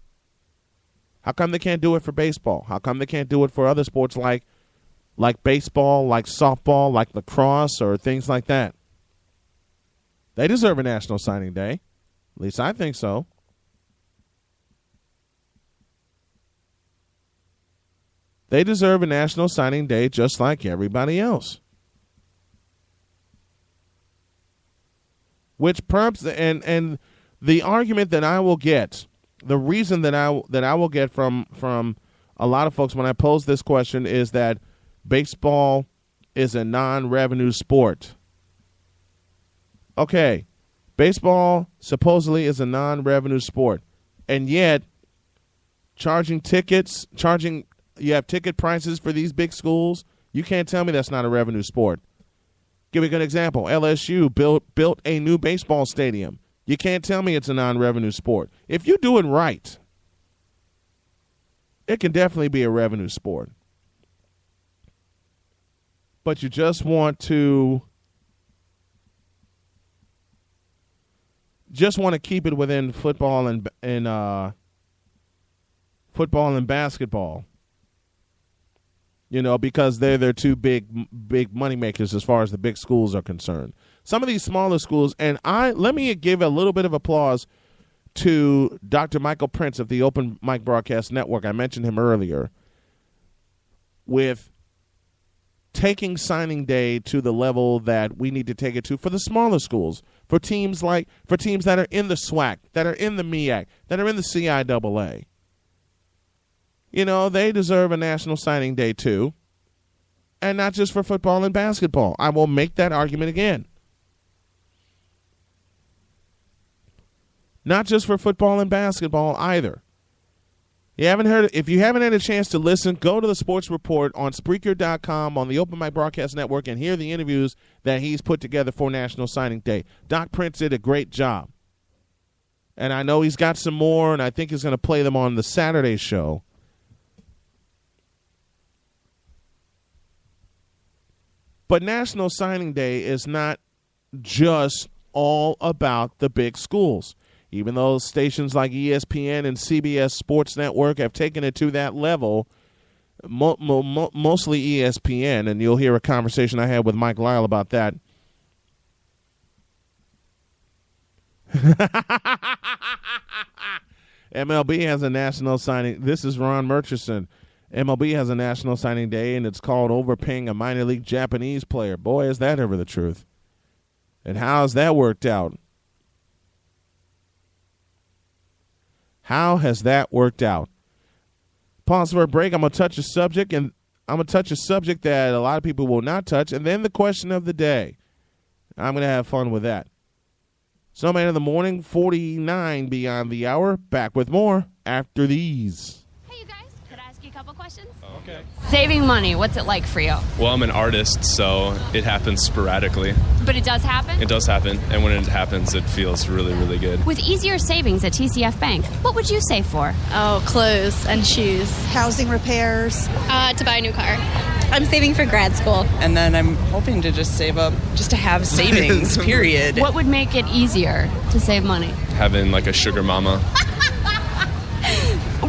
Speaker 8: How come they can't do it for baseball? How come they can't do it for other sports like baseball, like softball, like lacrosse, or things like that? They deserve a National Signing Day. At least I think so. They deserve a National Signing Day just like everybody else. Which prompts and the argument that I will get, the reason that I will get from a lot of folks when I pose this question is that baseball is a non-revenue sport. Okay, baseball supposedly is a non-revenue sport, and yet you have ticket prices for these big schools. You can't tell me that's not a revenue sport. Give me a good example. LSU built a new baseball stadium. You can't tell me it's a non-revenue sport. If you do it right, it can definitely be a revenue sport. But you just want to keep it within football and basketball. Because they're two big money makers as far as the big schools are concerned. Some of these smaller schools, and let me give a little bit of applause to Dr. Michael Prince of the Open Mic Broadcast Network. I mentioned him earlier, with taking signing day to the level that we need to take it to for the smaller schools, for teams that are in the SWAC, that are in the MEAC, that are in the CIAA. They deserve a National Signing Day too, and not just for football and basketball. I will make that argument again. Not just for football and basketball either. If you haven't had a chance to listen, go to the Sports Report on Spreaker.com on the Open Mic Broadcast Network and hear the interviews that he's put together for National Signing Day. Doc Prince did a great job. And I know he's got some more, and I think he's going to play them on the Saturday show. But National Signing Day is not just all about the big schools. Even though stations like ESPN and CBS Sports Network have taken it to that level, mostly ESPN, and you'll hear a conversation I had with Mike Lyle about that. MLB has a national signing. This is Ron Murchison. MLB has a National Signing Day, and it's called overpaying a minor league Japanese player. Boy, is that ever the truth. And how's that worked out? How has that worked out? Pause for a break. I'm going to touch a subject, and I'm going to touch a subject that a lot of people will not touch, and then the question of the day. I'm going to have fun with that. Snowman in the Morning, 49 beyond the hour. Back with more after these.
Speaker 9: Hey, you guys. Could I ask you a couple questions?
Speaker 10: Okay.
Speaker 9: Saving money, what's it like for you?
Speaker 10: Well, I'm an artist, so it happens sporadically.
Speaker 9: But it does happen?
Speaker 10: It does happen, and when it happens, it feels really, really good.
Speaker 9: With easier savings at TCF Bank, what would you save for?
Speaker 11: Oh, clothes and shoes.
Speaker 16: Housing repairs.
Speaker 11: To buy a new car. I'm saving for grad school.
Speaker 13: And then I'm hoping to just save up, just to have savings, period.
Speaker 9: What would make it easier to save money?
Speaker 10: Having like a sugar mama.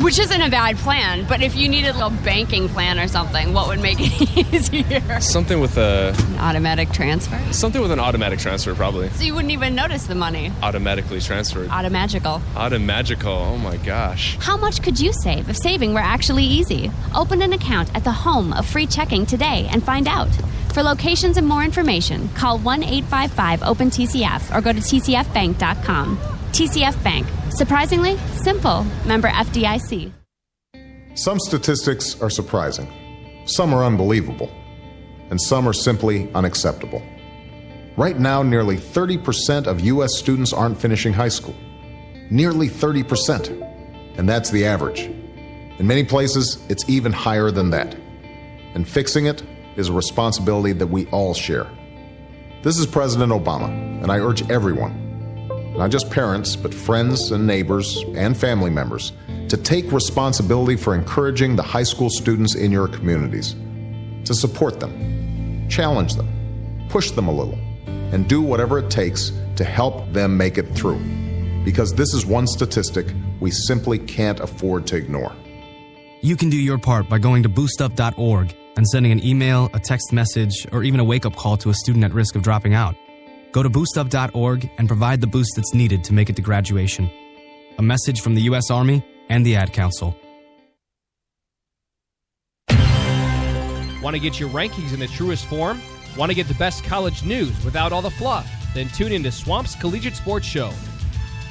Speaker 9: Which isn't a bad plan, but if you needed a banking plan or something, what would make it easier?
Speaker 10: Something with an
Speaker 9: automatic transfer?
Speaker 10: Something with an automatic transfer, probably.
Speaker 9: So you wouldn't even notice the money?
Speaker 10: Automatically transferred.
Speaker 9: Automagical.
Speaker 10: Automagical, oh my gosh.
Speaker 9: How much could you save if saving were actually easy? Open an account at the home of free checking today and find out. For locations and more information, call 1-855-OPEN-TCF or go to tcfbank.com. TCF Bank. Surprisingly simple. Member FDIC.
Speaker 17: Some statistics are surprising. Some are unbelievable. And some are simply unacceptable. Right now, nearly 30% of U.S. students aren't finishing high school. nearly 30%. And that's the average. In many places, it's even higher than that. And fixing it is a responsibility that we all share. This is President Obama, and I urge everyone, not just parents, but friends and neighbors and family members, to take responsibility for encouraging the high school students in your communities, to support them, challenge them, push them a little, and do whatever it takes to help them make it through. Because this is one statistic we simply can't afford to ignore.
Speaker 16: You can do your part by going to boostup.org and sending an email, a text message, or even a wake-up call to a student at risk of dropping out. Go to boostup.org and provide the boost that's needed to make it to graduation. A message from the U.S. Army and the Ad Council.
Speaker 14: Want to get your rankings in the truest form? Want to get the best college news without all the fluff? Then tune into Swamp's Collegiate Sports Show.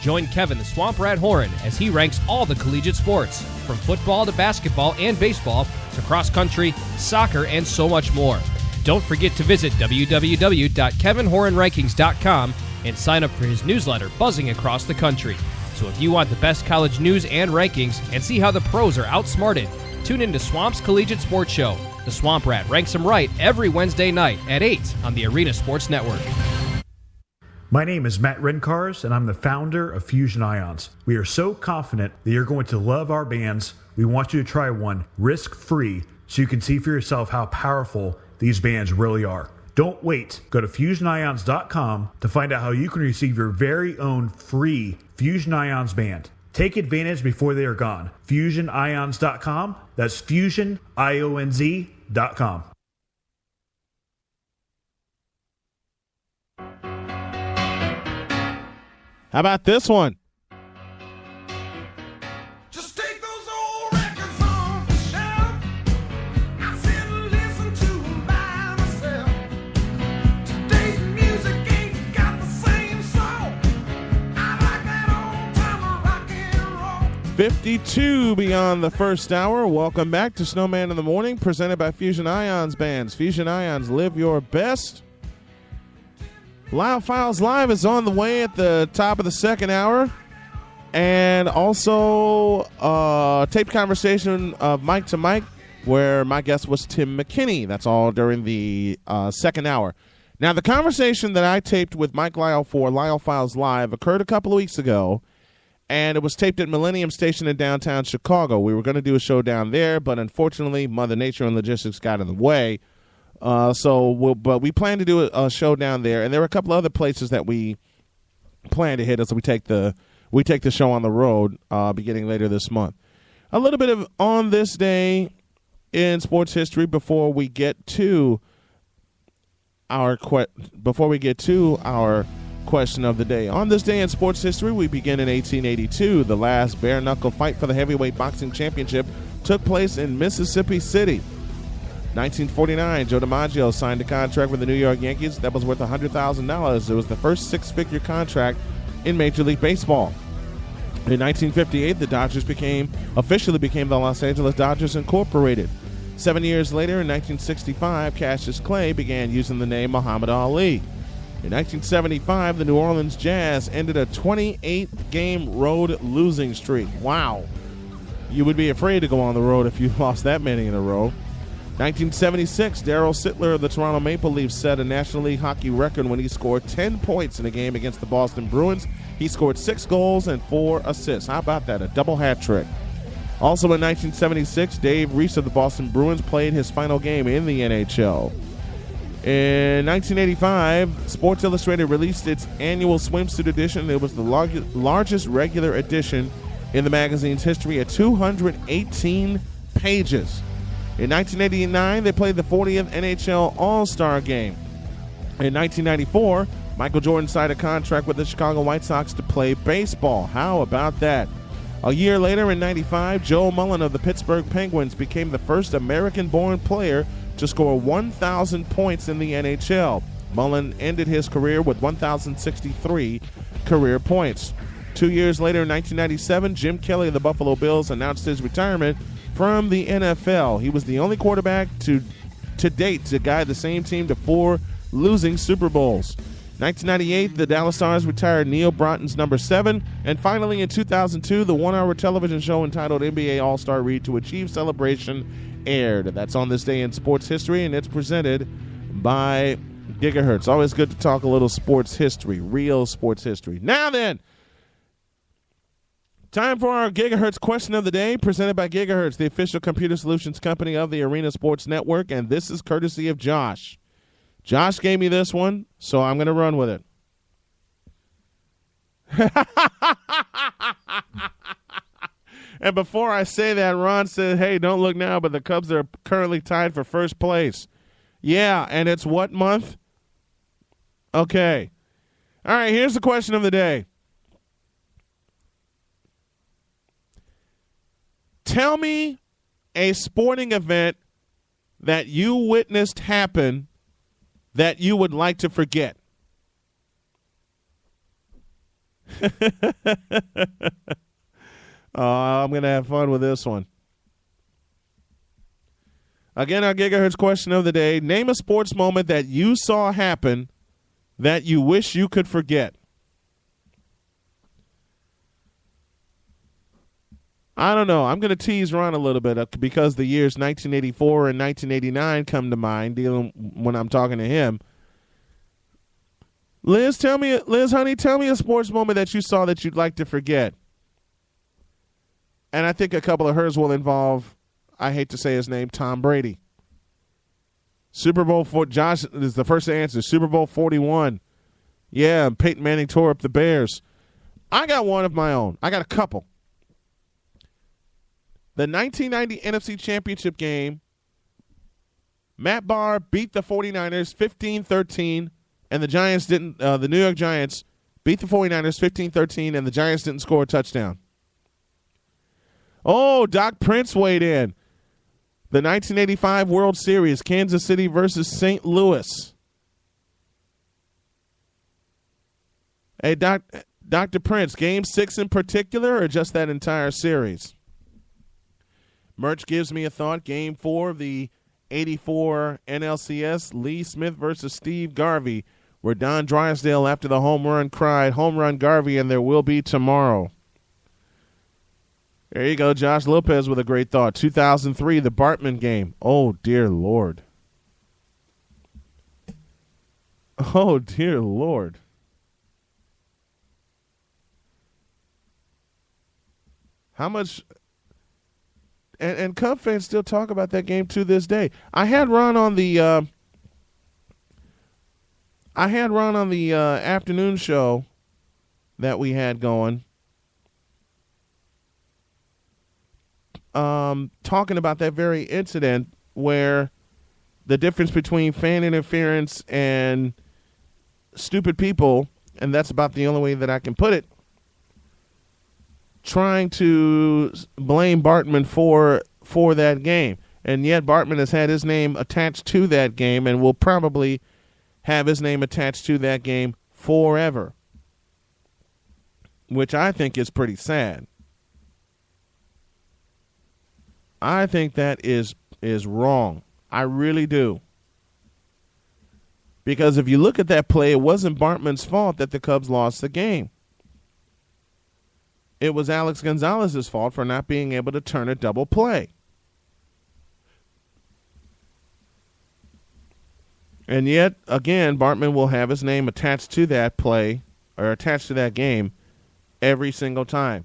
Speaker 14: Join Kevin the Swamp Rat Horan as he ranks all the collegiate sports, from football to basketball and baseball to cross country, soccer, and so much more. Don't forget to visit www.kevinhoranrankings.com and sign up for his newsletter buzzing across the country. So if you want the best college news and rankings and see how the pros are outsmarted, tune into Swamp's Collegiate Sports Show. The Swamp Rat ranks them right every Wednesday night at 8 on the Arena Sports Network.
Speaker 18: My name is Matt Rencars, and I'm the founder of Fusion Ions. We are so confident that you're going to love our bands. We want you to try one risk-free so you can see for yourself how powerful these bands really are. Don't wait. Go to FusionIons.com to find out how you can receive your very own free Fusion Ions band. Take advantage before they are gone. FusionIons.com. That's FusionIONZ.com.
Speaker 8: How about this one?
Speaker 6: Just take those old records off the shelf. I sit and listen to them by myself. Today's music ain't got the same soul. I like that old time rock and roll.
Speaker 8: 52 beyond the first hour. Welcome back to Snowman in the Morning, presented by Fusion Ions Bands. Fusion Ions, live your best. Live Files Live is on the way at the top of the second hour. And also taped conversation of Mike to Mike, where my guest was Tim McKinney. That's all during the second hour. Now, the conversation that I taped with Mike Lyle for Lyle Files Live occurred a couple of weeks ago, and it was taped at Millennium Station in downtown Chicago. We were going to do a show down there, but unfortunately, Mother Nature and logistics got in the way. But we plan to do a show down there, and there are a couple other places that we plan to hit as we take the show on the road beginning later this month. A little bit of on this day in sports history before we get to our question of the day. On this day in sports history, we begin in 1882. The last bare-knuckle fight for the heavyweight boxing championship took place in Mississippi City. 1949, Joe DiMaggio signed a contract with the New York Yankees that was worth $100,000. It was the first six-figure contract in Major League Baseball. In 1958, the Dodgers officially became the Los Angeles Dodgers Incorporated. 7 years later, in 1965, Cassius Clay began using the name Muhammad Ali. In 1975, the New Orleans Jazz ended a 28-game road losing streak. Wow. You would be afraid to go on the road if you lost that many in a row. 1976, Darryl Sittler of the Toronto Maple Leafs set a National League hockey record when he scored 10 points in a game against the Boston Bruins. He scored 6 goals and 4 assists. How about that? A double hat trick. Also in 1976, Dave Reese of the Boston Bruins played his final game in the NHL. In 1985, Sports Illustrated released its annual swimsuit edition. It was the largest regular edition in the magazine's history at 218 pages. In 1989, they played the 40th NHL All-Star Game. In 1994, Michael Jordan signed a contract with the Chicago White Sox to play baseball. How about that? A year later, in 95, Joe Mullen of the Pittsburgh Penguins became the first American-born player to score 1,000 points in the NHL. Mullen ended his career with 1,063 career points. 2 years later, in 1997, Jim Kelly of the Buffalo Bills announced his retirement from the NFL. He was the only quarterback to date to guide the same team to 4 losing Super Bowls. 1998, the Dallas Stars retired Neil Broughton's number 7. And finally, in 2002, the one-hour television show entitled NBA All-Star Read to Achieve Celebration aired. That's on this day in sports history, and it's presented by Gigahertz. Always good to talk a little sports history, real sports history. Now then, time for our Gigahertz question of the day, presented by Gigahertz, the official computer solutions company of the Arena Sports Network, and this is courtesy of Josh. Josh gave me this one, so I'm going to run with it. And before I say that, Ron said, hey, don't look now, but the Cubs are currently tied for first place. Yeah, and it's what month? Okay. All right, here's the question of the day. Tell me a sporting event that you witnessed happen that you would like to forget. I'm going to have fun with this one. Again, our Gigahertz question of the day. Name a sports moment that you saw happen that you wish you could forget. I don't know. I'm going to tease Ron a little bit because the years 1984 and 1989 come to mind when I'm talking to him. Liz, honey, tell me a sports moment that you saw that you'd like to forget. And I think a couple of hers will involve, I hate to say his name, Tom Brady. Super Bowl Josh is the first to answer. Super Bowl 41. Yeah, Peyton Manning tore up the Bears. I got one of my own. I got a couple. The 1990 NFC Championship game, Matt Barr beat the 49ers 15-13, and the New York Giants beat the 49ers 15-13, and the Giants didn't score a touchdown. Oh, Doc Prince weighed in. The 1985 World Series, Kansas City versus St. Louis. Hey, Dr. Prince, Game 6 in particular or just that entire series? Merch gives me a thought. Game 4 of the 84 NLCS, Lee Smith versus Steve Garvey, where Don Drysdale, after the home run, cried, "Home run Garvey, and there will be tomorrow." There you go, Josh Lopez with a great thought. 2003, the Bartman game. Oh, dear Lord. Oh, dear Lord. How much... And Cub fans still talk about that game to this day. I had Ron on the afternoon show that we had going, talking about that very incident where the difference between fan interference and stupid people, and that's about the only way that I can put it, trying to blame Bartman for that game. And yet Bartman has had his name attached to that game and will probably have his name attached to that game forever, which I think is pretty sad. I think that is wrong. I really do. Because if you look at that play, it wasn't Bartman's fault that the Cubs lost the game. It was Alex Gonzalez's fault for not being able to turn a double play. And yet, again, Bartman will have his name attached to that play or attached to that game every single time.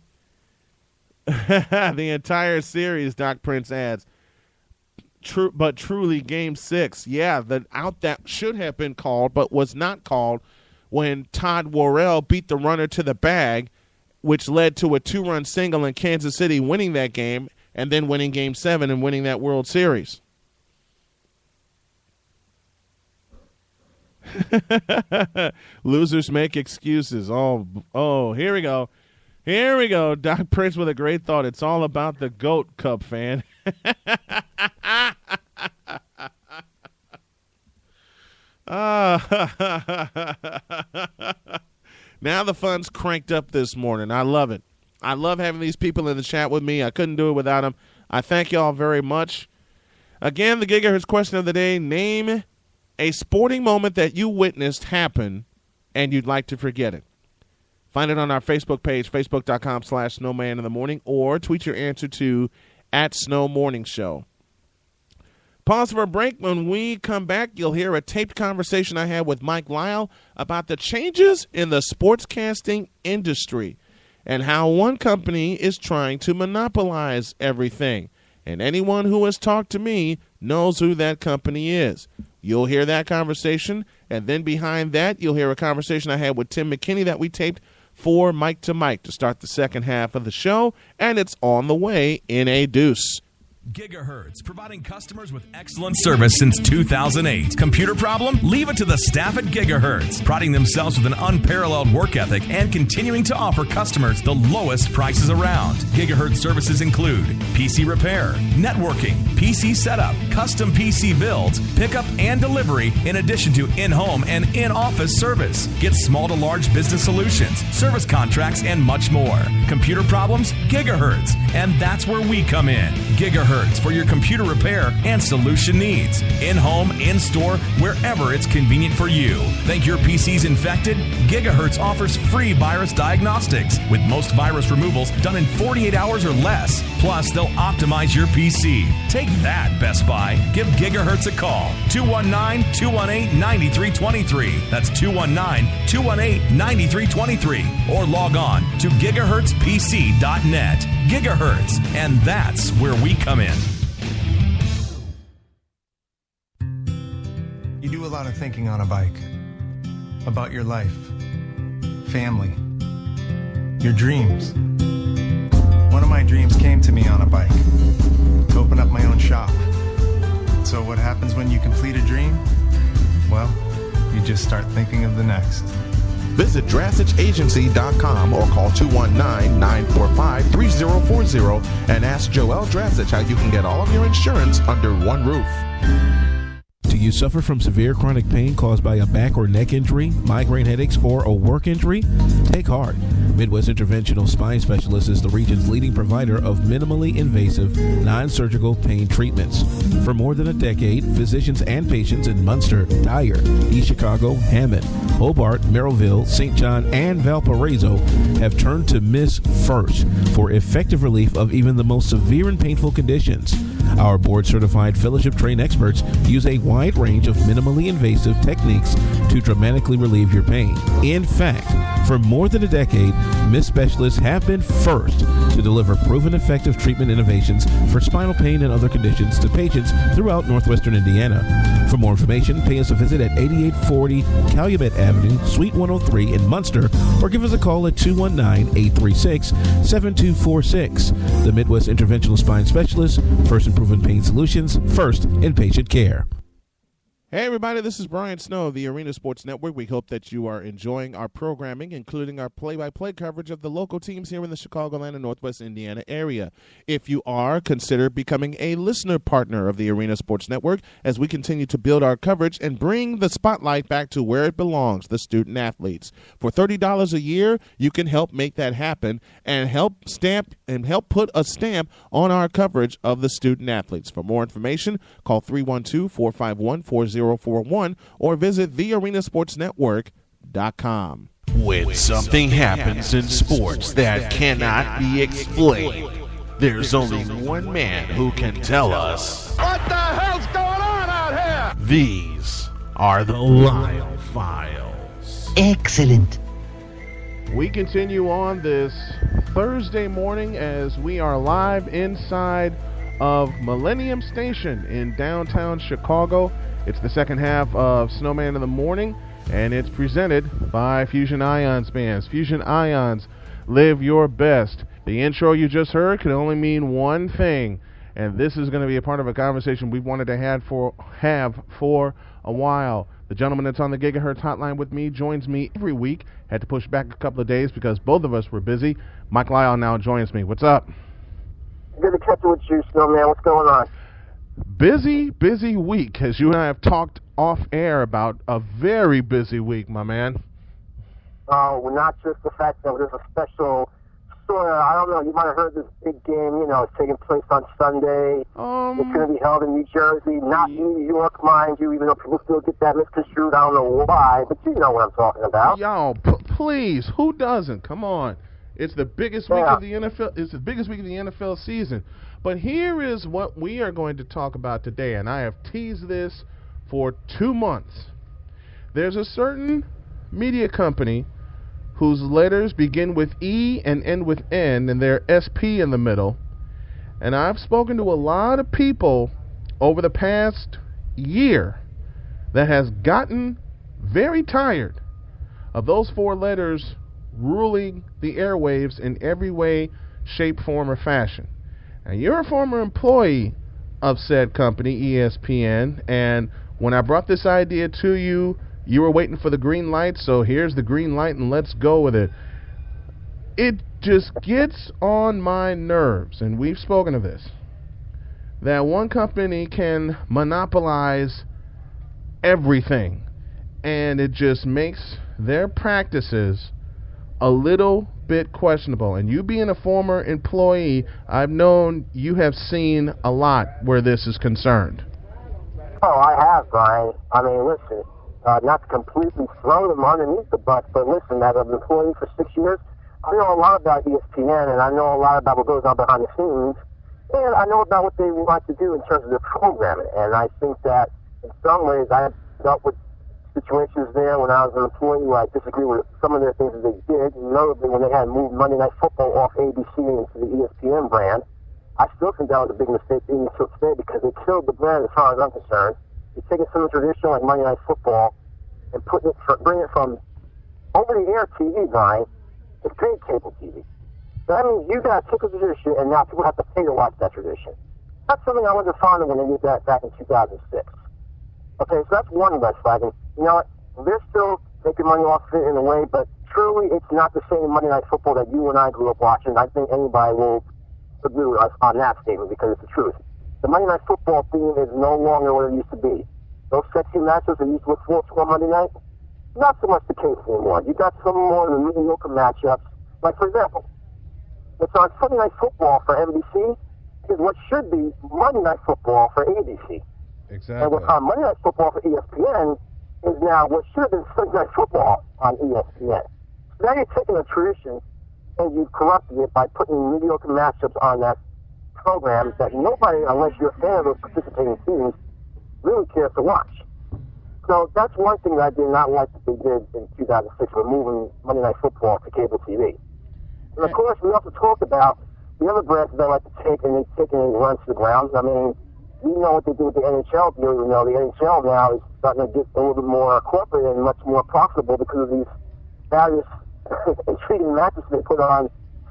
Speaker 8: The entire series, Doc Prince adds. But truly, Game 6, yeah, the out that should have been called but was not called when Todd Worrell beat the runner to the bag, which led to a 2-run single in Kansas City winning that game and then winning Game 7 and winning that World Series. Losers make excuses. Oh, here we go. Here we go. Doc Prince with a great thought. It's all about the GOAT, Cub fan. Now the fun's cranked up this morning. I love it. I love having these people in the chat with me. I couldn't do it without them. I thank you all very much. Again, the Gigahertz question of the day. Name a sporting moment that you witnessed happen and you'd like to forget it. Find it on our Facebook page, facebook.com/snowmaninthemorning, or tweet your answer to @snowmorningshow. Pause for a break. When we come back, you'll hear a taped conversation I had with Mike Lyle about the changes in the sportscasting industry and how one company is trying to monopolize everything. And anyone who has talked to me knows who that company is. You'll hear that conversation, and then behind that, you'll hear a conversation I had with Tim McKinney that we taped for Mike to Mike to start the second half of the show, and it's on the way in a deuce.
Speaker 15: Gigahertz, providing customers with excellent service since 2008. Computer problem? Leave it to the staff at Gigahertz, priding themselves with an unparalleled work ethic and continuing to offer customers the lowest prices around. Gigahertz services include PC repair, networking, PC setup, custom PC builds, pickup and delivery, in addition to in-home and in-office service. Get small to large business solutions, service contracts, and much more. Computer problems? Gigahertz. And that's where we come in. Gigahertz for your computer repair and solution needs. In-home, in-store, wherever it's convenient for you. Think your PC's infected? Gigahertz offers free virus diagnostics with most virus removals done in 48 hours or less. Plus, they'll optimize your PC. Take that, Best Buy. Give Gigahertz a call. 219-218-9323. That's 219-218-9323. Or log on to gigahertzpc.net. Gigahertz, and that's where we come in.
Speaker 19: You do a lot of thinking on a bike about your life, family, your dreams. One of my dreams came to me on a bike, to open up my own shop. So what happens when you complete a dream? Well, you just start thinking of the next.
Speaker 8: Visit DrastichAgency.com or call 219-945-3040 and ask Joel Drastich how you can get all of your insurance under one roof.
Speaker 5: Do you suffer from severe chronic pain caused by a back or neck injury, migraine headaches, or a work injury? Take heart. Midwest Interventional Spine Specialist is the region's leading provider of minimally invasive, non-surgical pain treatments. For more than a decade, physicians and patients in Munster, Dyer, East Chicago, Hammond, Hobart, Merrillville, St. John, and Valparaiso have turned to Miss First for effective relief of even the most severe and painful conditions. Our board-certified, fellowship-trained experts use a wide range of minimally invasive techniques to dramatically relieve your pain. In fact, for more than a decade, Miss Specialists have been first to deliver proven effective treatment innovations for spinal pain and other conditions to patients throughout northwestern Indiana. For more information, pay us a visit at 8840 Calumet Avenue, Suite 103 in Munster, or give us a call at 219-836-7246. The Midwest Interventional Spine Specialist, First Improvement Pain Solutions, first in patient care.
Speaker 8: Hey everybody, this is Brian Snow of the Arena Sports Network. We hope that you are enjoying our programming, including our play-by-play coverage of the local teams here in the Chicagoland and Northwest Indiana area. If you are, consider becoming a listener partner of the Arena Sports Network as we continue to build our coverage and bring the spotlight back to where it belongs, the student athletes. For $30 a year, you can help make that happen and help put a stamp on our coverage of the student athletes. For more information, call 312-451-4041 or visit thearenasportsnetwork.com.
Speaker 5: When something happens in sports that cannot be explained, there's only one man who can tell us.
Speaker 6: What the hell's going on out here?
Speaker 5: These are the Lyle Files.
Speaker 7: Excellent.
Speaker 8: We continue on this Thursday morning as we are live inside of Millennium Station in downtown Chicago. It's the second half of Snowman in the Morning, and it's presented by Fusion Ions bands. Fusion Ions, live your best. The intro you just heard could only mean one thing, and this is going to be a part of a conversation we've wanted to have for a while. The gentleman that's on the Gigahertz hotline with me joins me every week. Had to push back a couple of days because both of us were busy. Mike Lyle now joins me. What's up?
Speaker 20: Good to catch you with you, Snowman. What's going on?
Speaker 8: Busy week, as you and I have talked off air about a very busy week, my man.
Speaker 20: Well, not just the fact that there's a special story. I don't know. You might have heard this big game. It's taking place on Sunday. It's going to be held in New Jersey, not New York, mind you. Even though people still get that misconstrued, I don't know why. But you know what I'm talking about.
Speaker 8: Y'all, please, who doesn't? Come on. It's the biggest week of the NFL. It's the biggest week of the NFL season. But here is what we are going to talk about today, and I have teased this for 2 months. There's a certain media company whose letters begin with E and end with N, and they're SP in the middle. And I've spoken to a lot of people over the past year that has gotten very tired of those 4 letters ruling the airwaves in every way, shape, form, or fashion. And you're a former employee of said company, ESPN, and when I brought this idea to you, you were waiting for the green light, so here's the green light and let's go with it. It just gets on my nerves, and we've spoken of this, that one company can monopolize everything, and it just makes their practices a little bit questionable. And you being a former employee, I've known you have seen a lot where this is concerned.
Speaker 20: Oh, I have, Brian. I mean, listen, not to completely throw them underneath the bus, but listen, as an employee for 6 years, I know a lot about ESPN, and I know a lot about what goes on behind the scenes, and I know about what they want to do in terms of their programming. And I think that in some ways I have dealt with situations there when I was an employee where I disagree with some of their things that they did, notably when they had moved Monday Night Football off ABC into the ESPN brand. I still think that was a big mistake being took today because they killed the brand as far as I'm concerned. You're taking some tradition like Monday Night Football and bring it from over-the-air TV, Brian, to paid cable TV. So that means you got to take a tradition and now people have to pay to watch that tradition. That's something I wasn't fond of when they did that back in 2006. Okay, so that's one red flag. And you know what? They're still making money off of it in a way, but truly it's not the same Monday Night Football that you and I grew up watching. I think anybody will agree with us on that statement because it's the truth. The Monday Night Football theme is no longer what it used to be. Those sexy matchups that used to look forward to on Monday night, not so much the case anymore. You got some more of the mediocre matchups. Like, for example, what's on Sunday Night Football for NBC is what should be Monday Night Football for ABC.
Speaker 8: Exactly.
Speaker 20: And what's on Monday Night Football for ESPN is now what should have been Sunday Night Football on ESPN. So now you're taking a tradition and you've corrupted it by putting mediocre matchups on that program that nobody, unless you're a fan of those participating teams, really cares to watch. So that's one thing that I did not like that they did in 2006, removing Monday Night Football to cable TV. And of course, we also talked about the other brands that they like to take and they take and run to the ground. I mean, we know what they do with the NHL deal. You know, the NHL now is starting to get a little bit more corporate and much more profitable because of these various intriguing matches they put on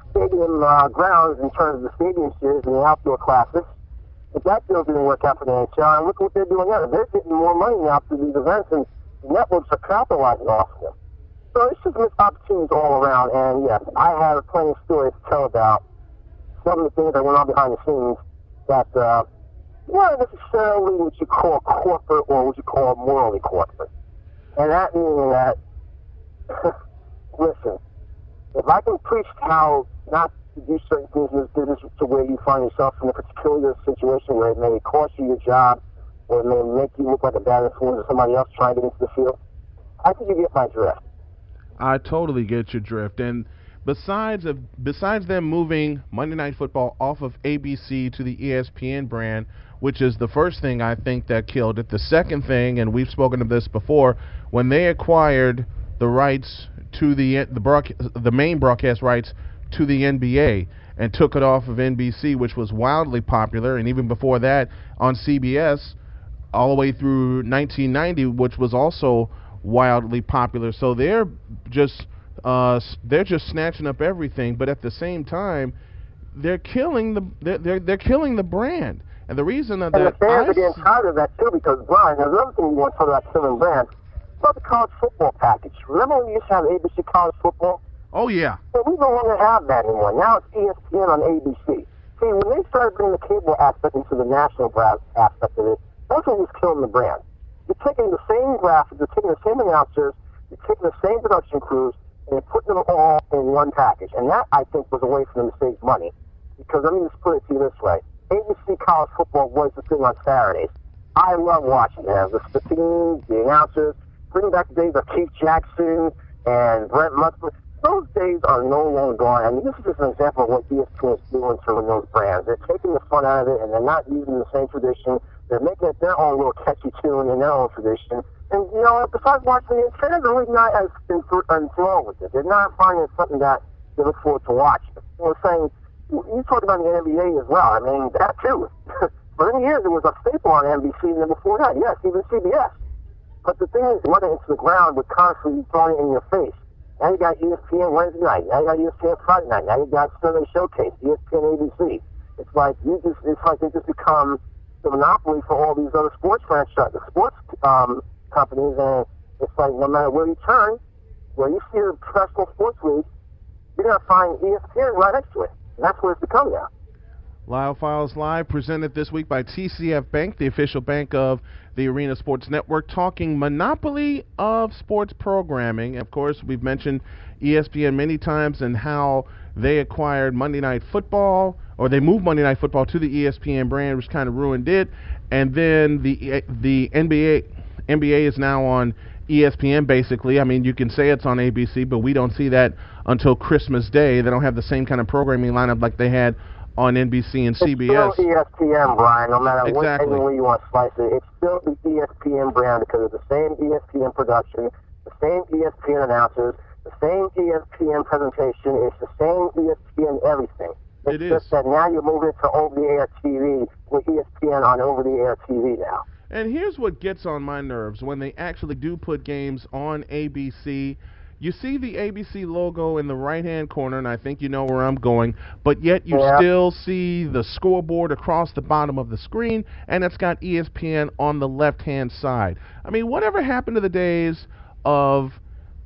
Speaker 20: stadium grounds in terms of the stadium series and the outdoor classes. But that deal didn't work out for the NHL, and look what they're doing now. They're getting more money now through these events, and the networks are capitalizing off of them. So it's just missed opportunities all around, and yes, I have plenty of stories to tell about some of the things that went on behind the scenes that weren't necessarily what you call corporate or what you call morally corporate. And that meaning that, listen, if I can preach how not to do certain things in this business to where you find yourself in a particular situation where it may cost you your job or it may make you look like a bad influence of somebody else trying to get into the field, I think you get my drift.
Speaker 8: I totally get your drift. And besides them moving Monday Night Football off of ABC to the ESPN brand, which is the first thing I think that killed it, the second thing, and we've spoken of this before, when they acquired the rights to the main broadcast rights to the NBA and took it off of NBC, which was wildly popular, and even before that on CBS all the way through 1990, which was also wildly popular. So they're just snatching up everything, but at the same time they're killing the brand. And the reason that
Speaker 20: the fans are getting tired of that too, because Brian, there's another thing you want to talk about killing brand. About the college football package. Remember when you used to have ABC college football?
Speaker 8: Oh, yeah.
Speaker 20: Well, we no longer have that anymore. Now it's ESPN on ABC. See, when they started bringing the cable aspect into the national aspect of it, that's what was killing the brand. You're taking the same graphics, you're taking the same announcers, you're taking the same production crews, and they're putting them all in one package. And that, I think, was a way for them to save money. Because let me just put it to you this way. ABC college football was the thing on Saturdays. I love watching them. The teams, the announcers, bring back the days of Keith Jackson and Brent Musburn. Those days are no longer gone. I mean, this is just an example of what ESPN is doing to those brands. They're taking the fun out of it, and they're not using the same tradition. They're making it their own little catchy tune in their own tradition. And, you know, besides watching it, fans are really not as enthralled with it. They're not finding it something that they look forward to watching. You know, saying, you talked about the NBA as well. I mean, that too. For many years, it was a staple on NBC, and then before that, yes, even CBS. But the thing is, running into the ground with constantly throwing it in your face. Now you got ESPN Wednesday night. Now you got ESPN Friday night. Now you got Sunday Showcase, ESPN ABC. It's like they just become the monopoly for all these other sports franchises, sports companies, and it's like no matter where you turn, where you see a professional sports league, you're gonna find ESPN right next to it. And that's what it's become now.
Speaker 8: Lyle Files Live, presented this week by TCF Bank, the official bank of the Arena Sports Network, talking monopoly of sports programming. Of course, we've mentioned ESPN many times and how they acquired Monday Night Football, or they moved Monday Night Football to the ESPN brand, which kind of ruined it. And then the NBA is now on ESPN, basically. I mean, you can say it's on ABC, but we don't see that until Christmas Day. They don't have the same kind of programming lineup like they had on NBC and CBS.
Speaker 20: It's still ESPN, Brian, no matter what way you want to slice it. It's still the ESPN brand because it's the same ESPN production, the same ESPN announcers, the same ESPN presentation. It's the same ESPN everything. It's just that now you're moving to over-the-air TV with ESPN on over-the-air TV now.
Speaker 8: And here's what gets on my nerves. When they actually do put games on ABC, you see the ABC logo in the right-hand corner, and I think you know where I'm going, but yet you still see the scoreboard across the bottom of the screen, and it's got ESPN on the left-hand side. I mean, whatever happened to the days of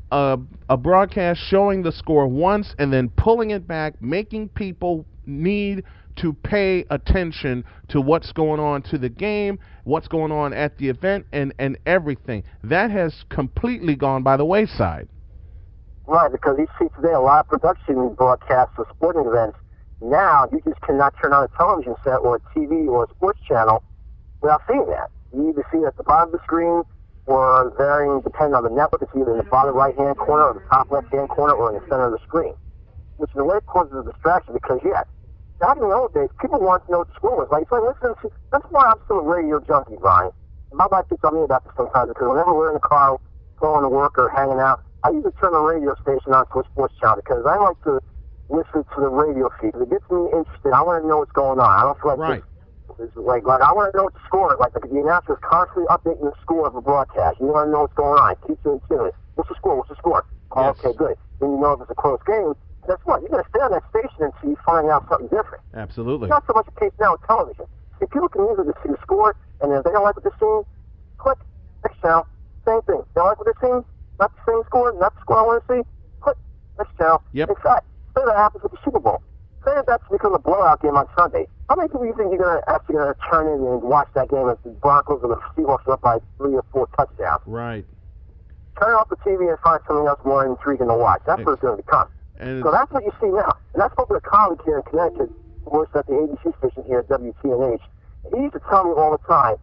Speaker 8: a broadcast showing the score once and then pulling it back, making people need to pay attention to what's going on to the game, what's going on at the event, and everything. That has completely gone by the wayside.
Speaker 20: Right, because you see today a lot of production broadcasts for sporting events. Now, you just cannot turn on a television set or a TV or a sports channel without seeing that. You either see it at the bottom of the screen or varying, depending on the network, it's either in the bottom right-hand corner or the top left-hand corner or in the center of the screen, which in a way causes a distraction because, back in the old days, people wanted to know what the score was. Like, listen, that's why I'm still a radio junkie, Brian. And my wife keeps on me about this sometimes because whenever we're in the car going to work or hanging out, I usually turn the radio station on to a sports channel because I like to listen to the radio feed. It gets me interested. I want to know what's going on. I don't feel like this like I want to know what the score is. Like the announcer is constantly updating the score of a broadcast. You want to know what's going on. Keep you in tune. What's the score? What's the score? Oh, okay, good. Then you know if it's a close game. Guess what? You're going to stay on that station until you find out something different.
Speaker 8: Absolutely.
Speaker 20: It's not so much the case now with television. If people can easily see the score, and if they don't like what they're seeing, click next channel. Same thing. They don't like what they're seeing, not the same score, not the score I want to see, click next channel.
Speaker 8: Yep.
Speaker 20: In fact, say that happens with the Super Bowl. Say that that's become a blowout game on Sunday. How many people do you think you're actually going to turn in and watch that game if the Broncos or the Seahawks are up by 3 or 4 touchdowns?
Speaker 8: Right.
Speaker 20: Turn off the TV and find something else more intriguing to watch. That's what it's going to become. So that's what you see now. And I spoke with a colleague here in Connecticut who works at the ABC station here at WTNH. He used to tell me all the time,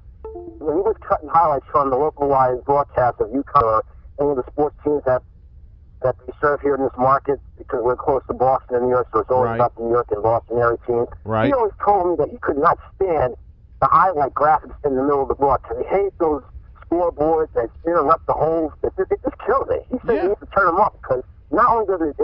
Speaker 20: when he was cutting highlights from the localized broadcast of UConn or any of the sports teams that we serve here in this market, because we're close to Boston and New York, so it's always about the New York and Boston area teams.
Speaker 8: Right.
Speaker 20: He always told me that he could not stand the highlight graphics in the middle of the broadcast. He hates those scoreboards that interrupt the holes. It just kills it. He said he needs to turn them off because not only does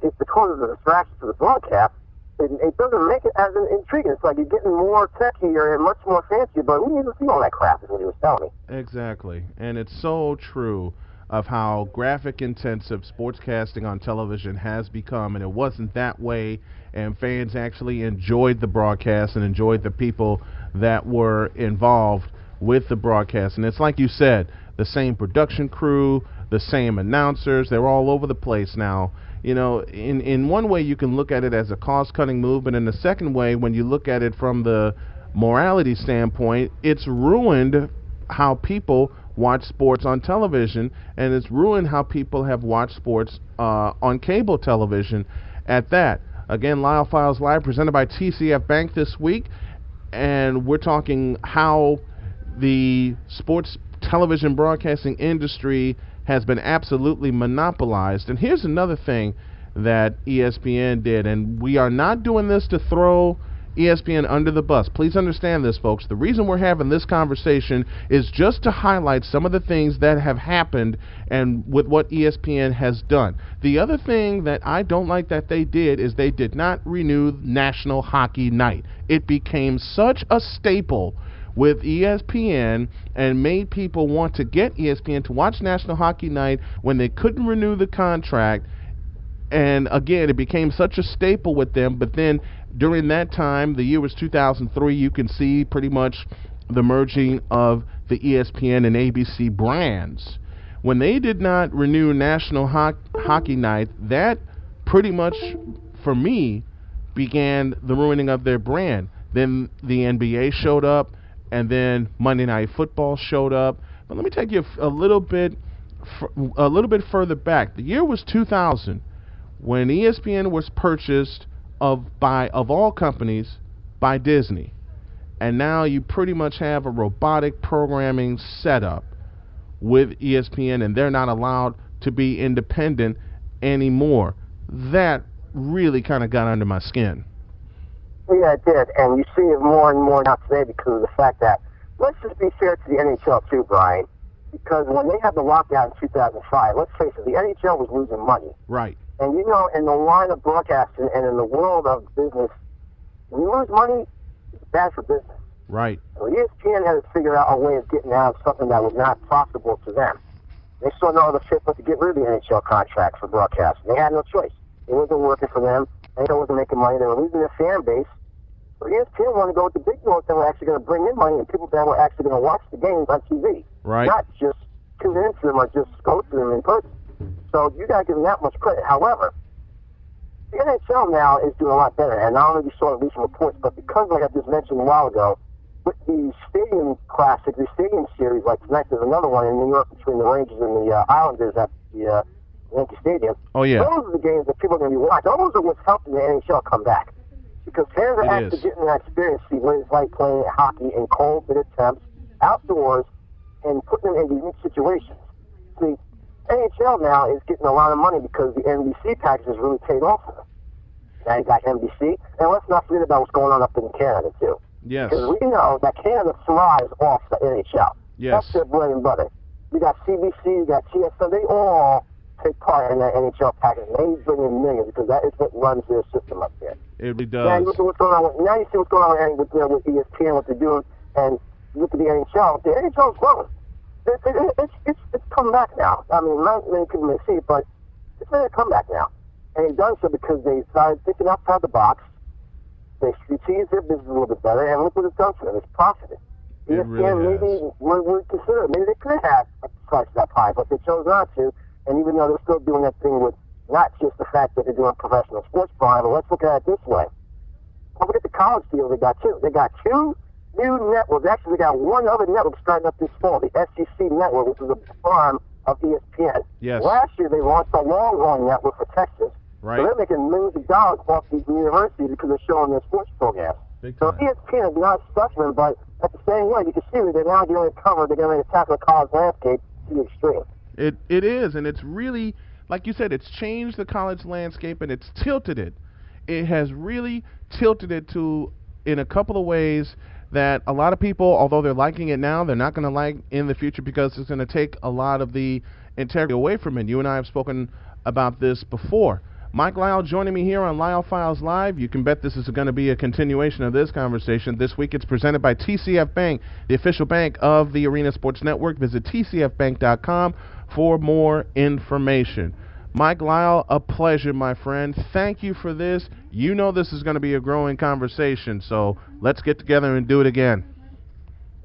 Speaker 20: it causes a distraction to the broadcast, it doesn't make it as intriguing. It's like you're getting more techier and much more fancier, but we need to see all that crap, is what he was telling me.
Speaker 8: Exactly. And it's so true of how graphic-intensive sportscasting on television has become, and it wasn't that way, and fans actually enjoyed the broadcast and enjoyed the people that were involved with the broadcast. And it's like you said, the same production crew, the same announcers, they're all over the place now. You know, in one way you can look at it as a cost-cutting move, but in the second way, when you look at it from the morality standpoint, it's ruined how people watch sports on television, and it's ruined how people have watched sports on cable television at that. Again, Lyle Files Live presented by TCF Bank this week, and we're talking how the sports television broadcasting industry has been absolutely monopolized. And here's another thing that ESPN did, and we are not doing this to throw ESPN under the bus. Please understand this, folks. The reason we're having this conversation is just to highlight some of the things that have happened and with what ESPN has done. The other thing that I don't like that they did is they did not renew National Hockey Night. It became such a staple with ESPN and made people want to get ESPN to watch National Hockey Night when they couldn't renew the contract. And again, it became such a staple with them. But then during that time, the year was 2003, you can see pretty much the merging of the ESPN and ABC brands. When they did not renew National Hockey Night, that pretty much, for me, began the ruining of their brand. Then the NBA showed up, and then Monday Night Football showed up. But let me take you a little bit further back. The year was 2000. When ESPN was purchased of all companies by Disney, and now you pretty much have a robotic programming setup with ESPN, and they're not allowed to be independent anymore. That really kind of got under my skin.
Speaker 20: Yeah, it did, and you see it more and more now today because of the fact that, let's just be fair to the NHL too, Brian, because when they had the lockout in 2005, let's face it, the NHL was losing money.
Speaker 8: Right.
Speaker 20: And you know, in the line of broadcasting and in the world of business, when you lose money, it's bad for business.
Speaker 8: Right.
Speaker 20: So ESPN had to figure out a way of getting out of something that was not profitable to them. They saw no other fit but to get rid of the NHL contract for broadcasting. They had no choice. It wasn't working for them. They wasn't making money. They were losing their fan base. So ESPN wanted to go with the big notes that were actually going to bring in money and people that were actually going to watch the games on TV.
Speaker 8: Right.
Speaker 20: Not just tune into them or just go to them in person. So you got to give them that much credit. However, the NHL now is doing a lot better, and not only we saw recent reports, but because, like I just mentioned a while ago, with the Stadium Classic, the Stadium Series, like tonight there's another one in New York between the Rangers and the Islanders at the Yankee Stadium.
Speaker 8: Oh, yeah.
Speaker 20: Those are the games that people are going to be watching. Those are what's helping the NHL come back. Because fans are actually getting that experience, see what it's like playing hockey in cold, bitter temps, outdoors, and putting them in unique situations. See, NHL now is getting a lot of money because the NBC package has really paid off for them. Now you got NBC, and let's not forget about what's going on up in Canada, too.
Speaker 8: Yes.
Speaker 20: Because we know that Canada thrives off the NHL.
Speaker 8: Yes.
Speaker 20: That's their bread and butter. You got CBC, you got TSN, they all take part in that NHL package. They bring in millions because that is what runs their system up there.
Speaker 8: It really does.
Speaker 20: Now you see what's going on with ESPN, what they're doing, and you look at the NHL. The NHL is growing. It's come back now. I mean, not many people may see it, but it's made a comeback now. And they've done so because they started thinking outside the box. They strategized their business a little bit better, and look what it's done for them. It's profited. ESPN maybe would consider, maybe they could have a slice of that pie, but they chose not to. And even though they're still doing that thing with not just the fact that they're doing professional sports, Brian, but let's look at it this way. Don't forget the college deal they got, too. They got two new networks. Actually, they got one other network starting up this fall, the SEC network, which is a farm of ESPN.
Speaker 8: Yes.
Speaker 20: Last year, they launched a Longhorn network for Texas.
Speaker 8: Right.
Speaker 20: So they're making millions of dollars off these universities because they're showing their sports programs. So ESPN is not suffering, but at the same way, you can see that they're now getting covered. They're going to tackle the college landscape to the extreme.
Speaker 8: It is, and it's really, like you said, it's changed the college landscape, and it's tilted it. It has really tilted it to, in a couple of ways, that a lot of people, although they're liking it now, they're not going to like in the future because it's going to take a lot of the integrity away from it. You and I have spoken about this before. Mike Lyle joining me here on Lyle Files Live. You can bet this is going to be a continuation of this conversation. This week it's presented by TCF Bank, the official bank of the Arena Sports Network. Visit tcfbank.com for more information. Mike Lyle, a pleasure, my friend. Thank you for this. You know this is going to be a growing conversation, so let's get together and do it again.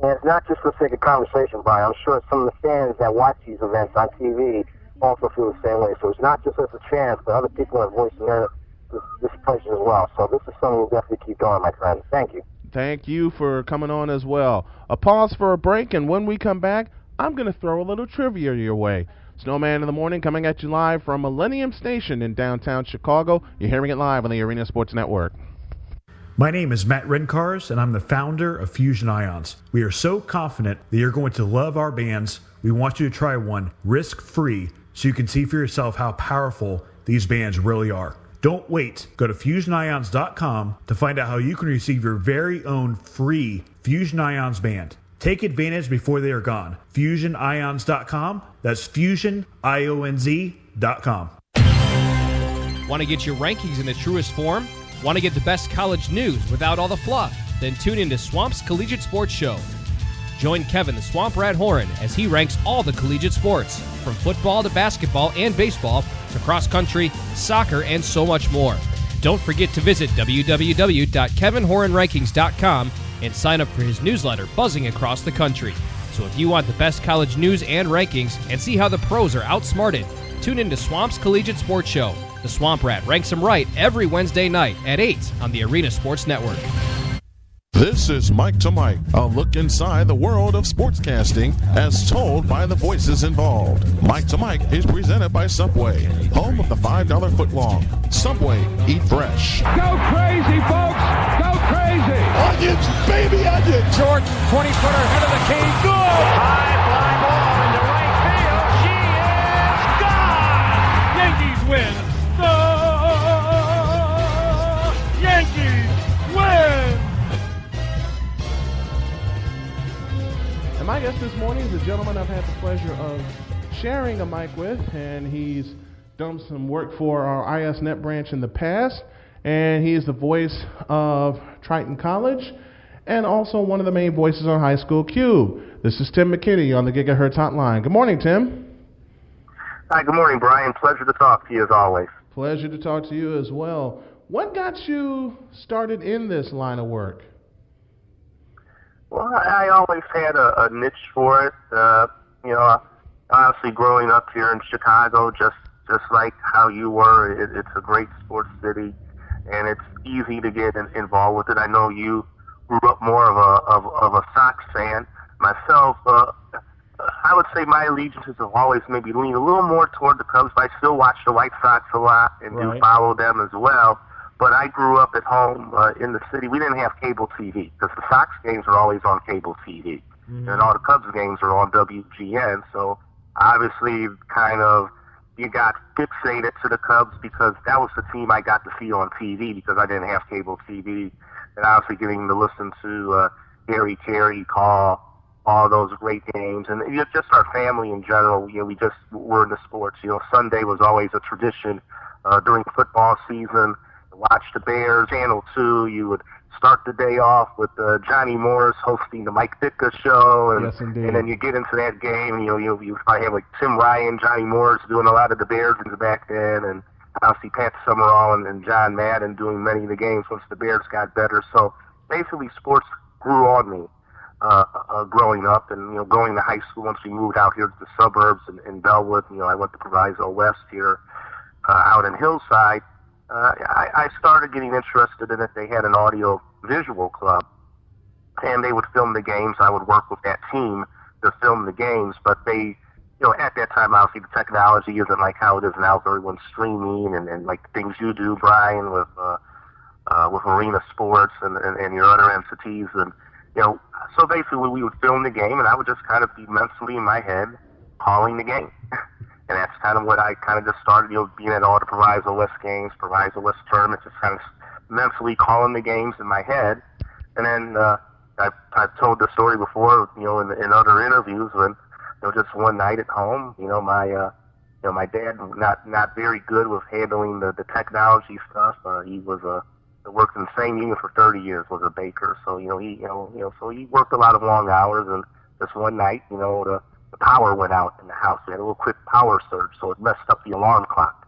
Speaker 20: And it's not just for the sake of conversation, Brian. I'm sure some of the fans that watch these events on TV also feel the same way. So it's not just us as fans, but other people have voiced their displeasure as well. So this is something we'll definitely keep going, my friend. Thank you.
Speaker 8: Thank you for coming on as well. A pause for a break, and when we come back, I'm going to throw a little trivia your way. Snowman in the Morning coming at you live from Millennium Station in downtown Chicago. You're hearing it live on the Arena Sports Network.
Speaker 18: My name is Matt Rencars, and I'm the founder of Fusion Ions. We are so confident that you're going to love our bands. We want you to try one risk-free so you can see for yourself how powerful these bands really are. Don't wait. Go to FusionIons.com to find out how you can receive your very own free Fusion Ions band. Take advantage before they are gone. FusionIons.com. That's FusionIons.com.
Speaker 14: Want to get your rankings in the truest form? Want to get the best college news without all the fluff? Then tune into Swamp's Collegiate Sports Show. Join Kevin the Swamp Rat Horan as he ranks all the collegiate sports, from football to basketball and baseball to cross country, soccer, and so much more. Don't forget to visit www.kevinhoranrankings.com and sign up for his newsletter buzzing across the country. So if you want the best college news and rankings and see how the pros are outsmarted, tune into Swamp's Collegiate Sports Show. The Swamp Rat ranks them right every Wednesday night at 8 on the Arena Sports Network.
Speaker 5: This is Mike to Mike, a look inside the world of sportscasting as told by the voices involved. Mike to Mike is presented by Subway, home of the $5 footlong. Subway, eat fresh.
Speaker 1: Go crazy, folks! Go crazy!
Speaker 6: Onions, baby onions!
Speaker 1: Jordan, 20-footer, head of the key, good! High fly ball into right field. She is gone! Yankees win! The Yankees win!
Speaker 8: And my guest this morning is a gentleman I've had the pleasure of sharing a mic with, and he's done some work for our ISNet branch in the past, and he is the voice of Triton College and also one of the main voices on High School Q. This is Tim McKinney on the Gigahertz Hotline. Good morning, Tim.
Speaker 20: Hi, good morning, Brian. Pleasure to talk to you as always.
Speaker 8: Pleasure to talk to you as well. What got you started in this line of work?
Speaker 20: Well, I always had a niche for it. Honestly, growing up here in Chicago, just like how you were, it's a great sports city, and it's easy to get involved with it. I know you grew up more of a Sox fan. Myself, I would say my allegiances have always maybe leaned a little more toward the Cubs, but I still watch the White Sox a lot and do follow them as well. But I grew up at home in the city. We didn't have cable TV because the Sox games are always on cable TV. And all the Cubs games are on WGN. So obviously you got fixated to the Cubs because that was the team I got to see on TV because I didn't have cable TV. And obviously getting to listen to Gary Terry call all those great games. And just our family in general, we just were into sports. Sunday was always a tradition during football season. Watch the Bears, Channel 2. You would start the day off with Johnny Morris hosting the Mike Ditka show, and, and then you get into that game, and you probably have like Tim Ryan, Johnny Morris doing a lot of the Bears back then, and obviously Pat Summerall and John Madden doing many of the games once the Bears got better. So basically, sports grew on me growing up, and going to high school. Once we moved out here to the suburbs in Bellwood, I went to Proviso West here out in Hillside. I started getting interested in it. They had an audio-visual club, and they would film the games. I would work with that team to film the games, but they, at that time, obviously, the technology isn't like how it is now. Everyone's streaming and like the things you do, Brian, with Arena Sports and your other entities. And, so basically we would film the game, and I would just kind of be mentally in my head calling the game. And that's kind of what I kind of just started, being at all the Proviso West games, Proviso West tournaments, just kind of mentally calling the games in my head. And then I've told the story before, in other interviews, when just one night at home, my dad not very good with handling the technology stuff. He was worked in the same union for 30 years, was a baker. So he worked a lot of long hours. And just one night, the power went out in the house. We had a little quick power surge, so it messed up the alarm clock.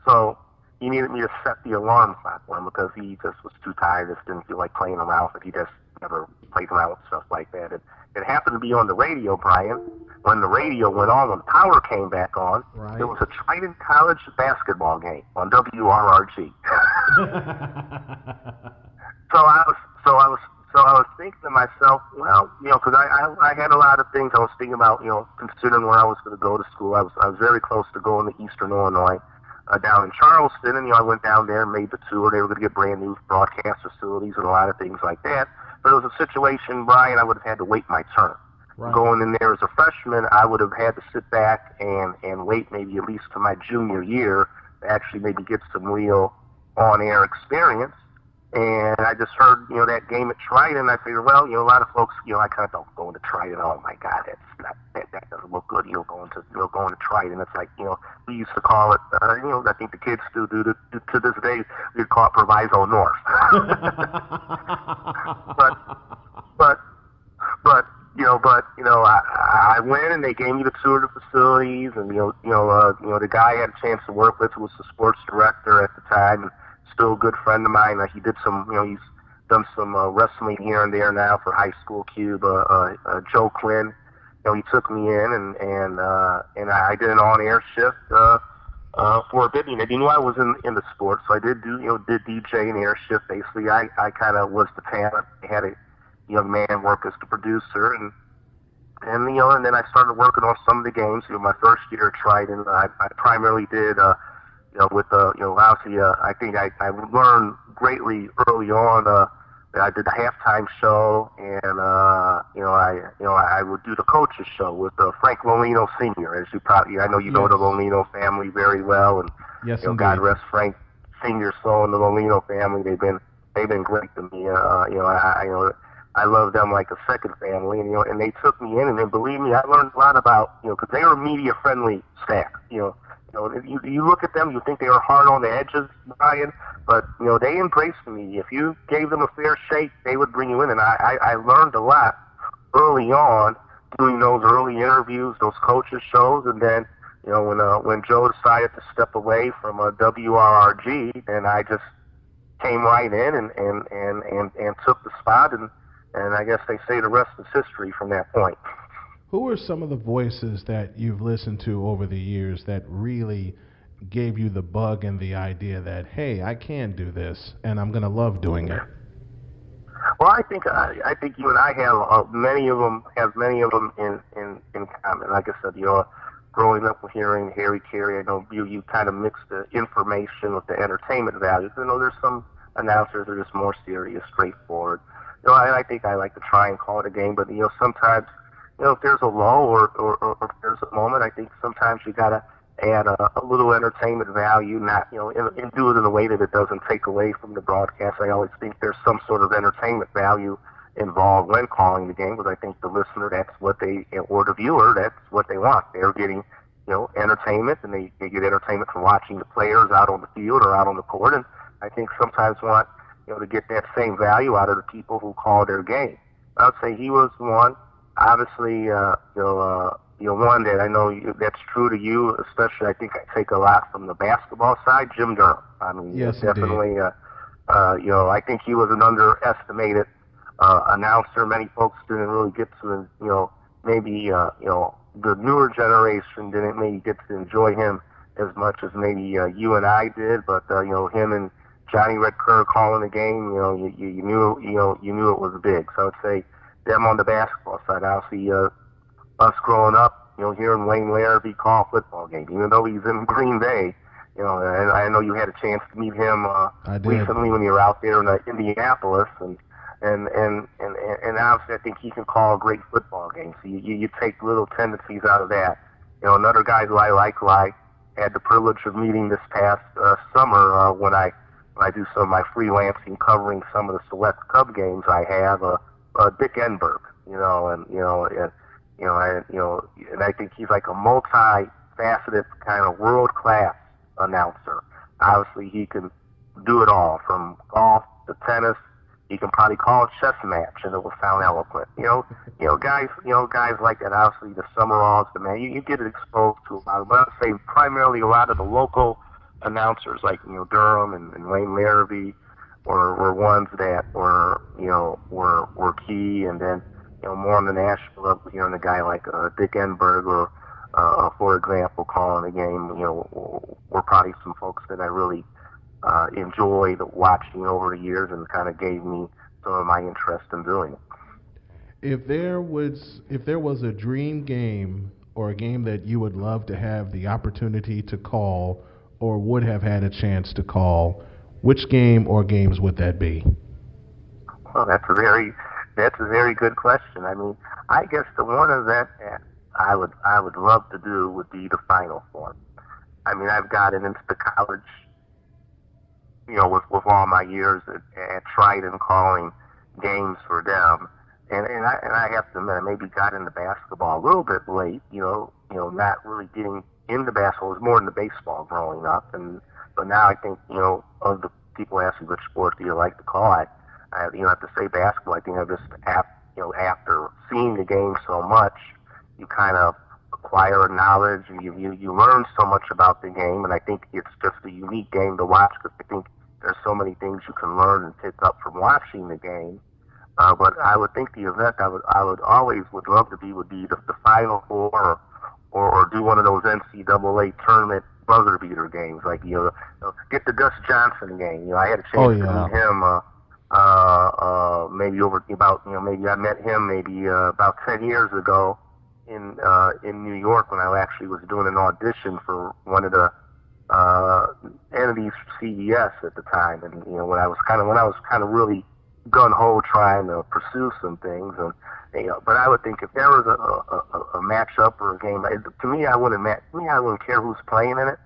Speaker 20: So he needed me to set the alarm clock for him because he just was too tired, just didn't feel like playing around with it. He just never played around with stuff like that. It happened to be on the radio, Brian. When the radio went on, when power came back on, There was a Triton College basketball game on WRRG. So I was So I was thinking to myself, well, because I had a lot of things I was thinking about, considering where I was going to go to school. I was very close to going to Eastern Illinois, down in Charleston, and I went down there and made the tour. They were going to get brand new broadcast facilities and a lot of things like that. But it was a situation, Brian, I would have had to wait my turn.
Speaker 8: Right.
Speaker 20: Going in there as a freshman, I would have had to sit back and wait maybe at least to my junior year to actually maybe get some real on-air experience. And I just heard, that game at Triton. I figured, well, a lot of folks, I kind of don't go into Triton. Oh my God, that doesn't look good. Going to Triton. It's like, we used to call it. I think the kids still do to this day. We'd call it Proviso North. I went and they gave me the tour of the facilities, and the guy I had a chance to work with, who was the sports director at the time, and still a good friend of mine. He did some, he's done some wrestling here and there now for High School Cube. Joe Quinn, he took me in, and I did an on-air shift for a bit. He knew I was in the sports, so I did did DJ and air shift. Basically, I kind of was the talent. I had a young man work as the producer, and then I started working on some of the games. My first year at Triton, I primarily did. Obviously, I think I learned greatly early on. I did the halftime show, and I would do the coaches show with Frank Lolino Sr. As I know you know the Lolino family very well, and
Speaker 8: yes,
Speaker 20: God rest Frank Sr.'s soul and the Lolino family. They've been great to me. I love them like a second family, and they took me in, and then believe me, I learned a lot about because they were media friendly staff. You look at them, you think they were hard on the edges, Brian, but they embraced me. If you gave them a fair shake, they would bring you in, and I learned a lot early on doing those early interviews, those coaches shows, and then when Joe decided to step away from WRRG, then I just came right in and took the spot, and I guess they say the rest is history from that point.
Speaker 8: Who are some of the voices that you've listened to over the years that really gave you the bug and the idea that, hey, I can do this, and I'm going to love doing it?
Speaker 20: Well, I think you and I have many of them in common. Like I said, growing up hearing Harry Carey, I know you kind of mix the information with the entertainment values. There's some announcers that are just more serious, straightforward. I think I like to try and call it a game, but sometimes, if there's a lull or if there's a moment, I think sometimes you gotta add a little entertainment value, not and do it in a way that it doesn't take away from the broadcast. I always think there's some sort of entertainment value involved when calling the game, because I think the listener, or the viewer, that's what they want. They're getting entertainment, and they get entertainment from watching the players out on the field or out on the court, and I think sometimes want to get that same value out of the people who call their game. I would say he was one. Obviously, one that I know that's true to you, especially I think I take a lot from the basketball side, Jim Durham. I mean,
Speaker 8: yes,
Speaker 20: definitely, I think he was an underestimated announcer. Many folks didn't really get to, maybe, the newer generation didn't maybe get to enjoy him as much as maybe you and I did, but, him and Johnny Red Kerr calling the game, you knew it was big. So I would say them on the basketball side. Obviously, us growing up, hearing Wayne Larrabee call a football game, even though he's in Green Bay, and I know you had a chance to meet him recently when you were out there in Indianapolis, and obviously I think he can call a great football game. So you take little tendencies out of that. Another guy who I like, who I had the privilege of meeting this past summer when I do some of my freelancing covering some of the select Cub games, I have Dick Enberg, and I think he's like a multi-faceted kind of world-class announcer. Obviously, he can do it all, from golf to tennis. He can probably call a chess match, and it will sound eloquent. Guys like that. Obviously, the Summeralls, you get exposed to a lot of. But I'd say primarily a lot of the local announcers like Durham and Wayne Larrabee were ones that were key, and then more on the national level, hearing a guy like Dick Enberg or for example calling a game, were probably some folks that I really enjoyed watching over the years, and kind of gave me some of my interest in doing.
Speaker 5: If there was a dream game or a game that you would love to have the opportunity to call or would have had a chance to call, which game or games would that be?
Speaker 20: Well, that's a very good question. I mean, I guess the one of that I would love to do would be the Final Four. I mean, I've gotten into the college, with all my years at Trident calling games for them, and I have to admit, I maybe got into basketball a little bit late. Not really getting into basketball. It was more into baseball growing up, but now I think of the people ask me which sport do you like to call, I have to say basketball. I think I just after seeing the game so much, you kind of acquire knowledge and you learn so much about the game, and I think it's just a unique game to watch because I think there's so many things you can learn and pick up from watching the game. But I would think the event I would always love to be would be the Final Four or do one of those NCAA tournament buzzer beater games, like get the Gus Johnson game. I had a chance to meet him. Maybe maybe I met him about 10 years ago in New York when I actually was doing an audition for one of the entities for CBS at the time, and when I was kind of really gun ho trying to pursue some things, and but I would think if there was a matchup or a game, to me I wouldn't care who's playing in it.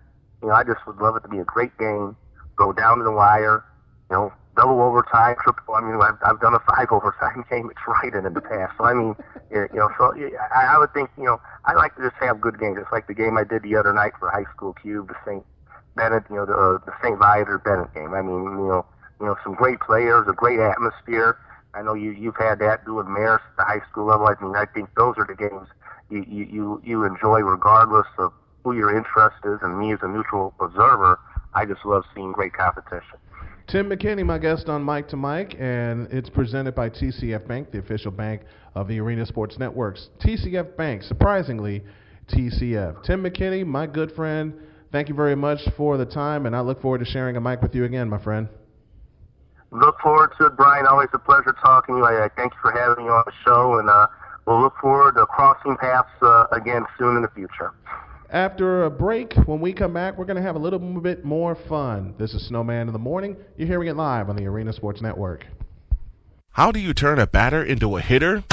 Speaker 20: I just would love it to be a great game, go down to the wire, double overtime, triple. I mean, I've done a 5 overtime game at Trident in the past. So I mean, I would think, I like to just have good games. It's like the game I did the other night for High School Cube, the St. Bennett, the St. Viator Bennett game. I mean, some great players, a great atmosphere. I know you've had that doing Marist at the high school level. I mean, I think those are the games you enjoy regardless of who your interest is. And me as a neutral observer, I just love seeing great competition.
Speaker 5: Tim McKinney, my guest on Mike to Mike, and it's presented by TCF Bank, the official bank of the Arena Sports Networks. TCF Bank, surprisingly, TCF. Tim McKinney, my good friend, thank you very much for the time, and I look forward to sharing a mic with you again, my friend.
Speaker 20: Look forward to it, Brian. Always a pleasure talking to you. I thank you for having me on the show, and we'll look forward to crossing paths again soon in the future.
Speaker 5: After a break, when we come back, we're going to have a little bit more fun. This is Snowman in the Morning. You're hearing it live on the Arena Sports Network.
Speaker 8: How do you turn a batter into a hitter?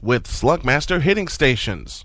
Speaker 8: With Slugmaster Hitting Stations.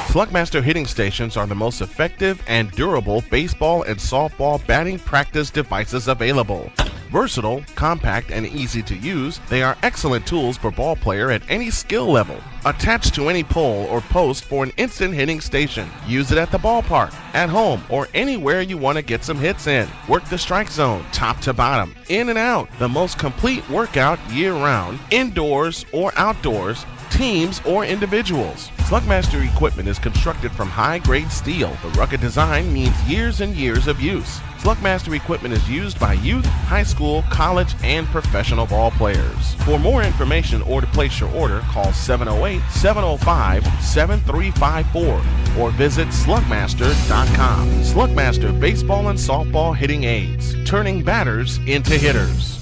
Speaker 8: Slugmaster Hitting Stations are the most effective and durable baseball and softball batting practice devices available. Versatile, compact, and easy to use, they are excellent tools for ball player at any skill level. Attached to any pole or post for an instant hitting station. Use it at the ballpark, at home, or anywhere you want to get some hits in. Work the strike zone, top to bottom, in and out. The most complete workout year-round, indoors or outdoors, teams or individuals. Slugmaster equipment is constructed from high-grade steel. The rugged design means years and years of use. Slugmaster equipment is used by youth, high school, college, and professional ball players. For more information or to place your order, call 708-705-7354 or visit slugmaster.com. Slugmaster baseball and softball hitting aids, turning batters into hitters.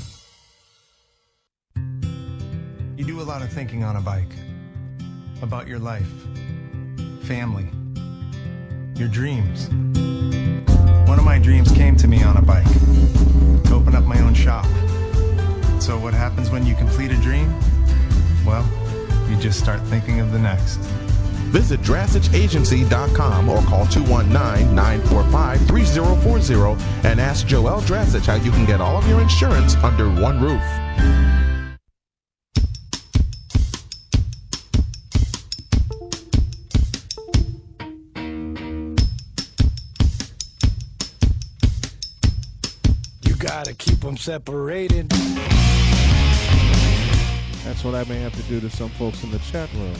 Speaker 19: You do a lot of thinking on a bike about your life, family, your dreams. One of my dreams came to me on a bike, to open up my own shop. So what happens when you complete a dream? Well, you just start thinking of the next.
Speaker 8: Visit DrastichAgency.com or call 219-945-3040 and ask Joel Drastich how you can get all of your insurance under one roof.
Speaker 6: Gotta keep them separated.
Speaker 8: That's what I may have to do to some folks in the chat room.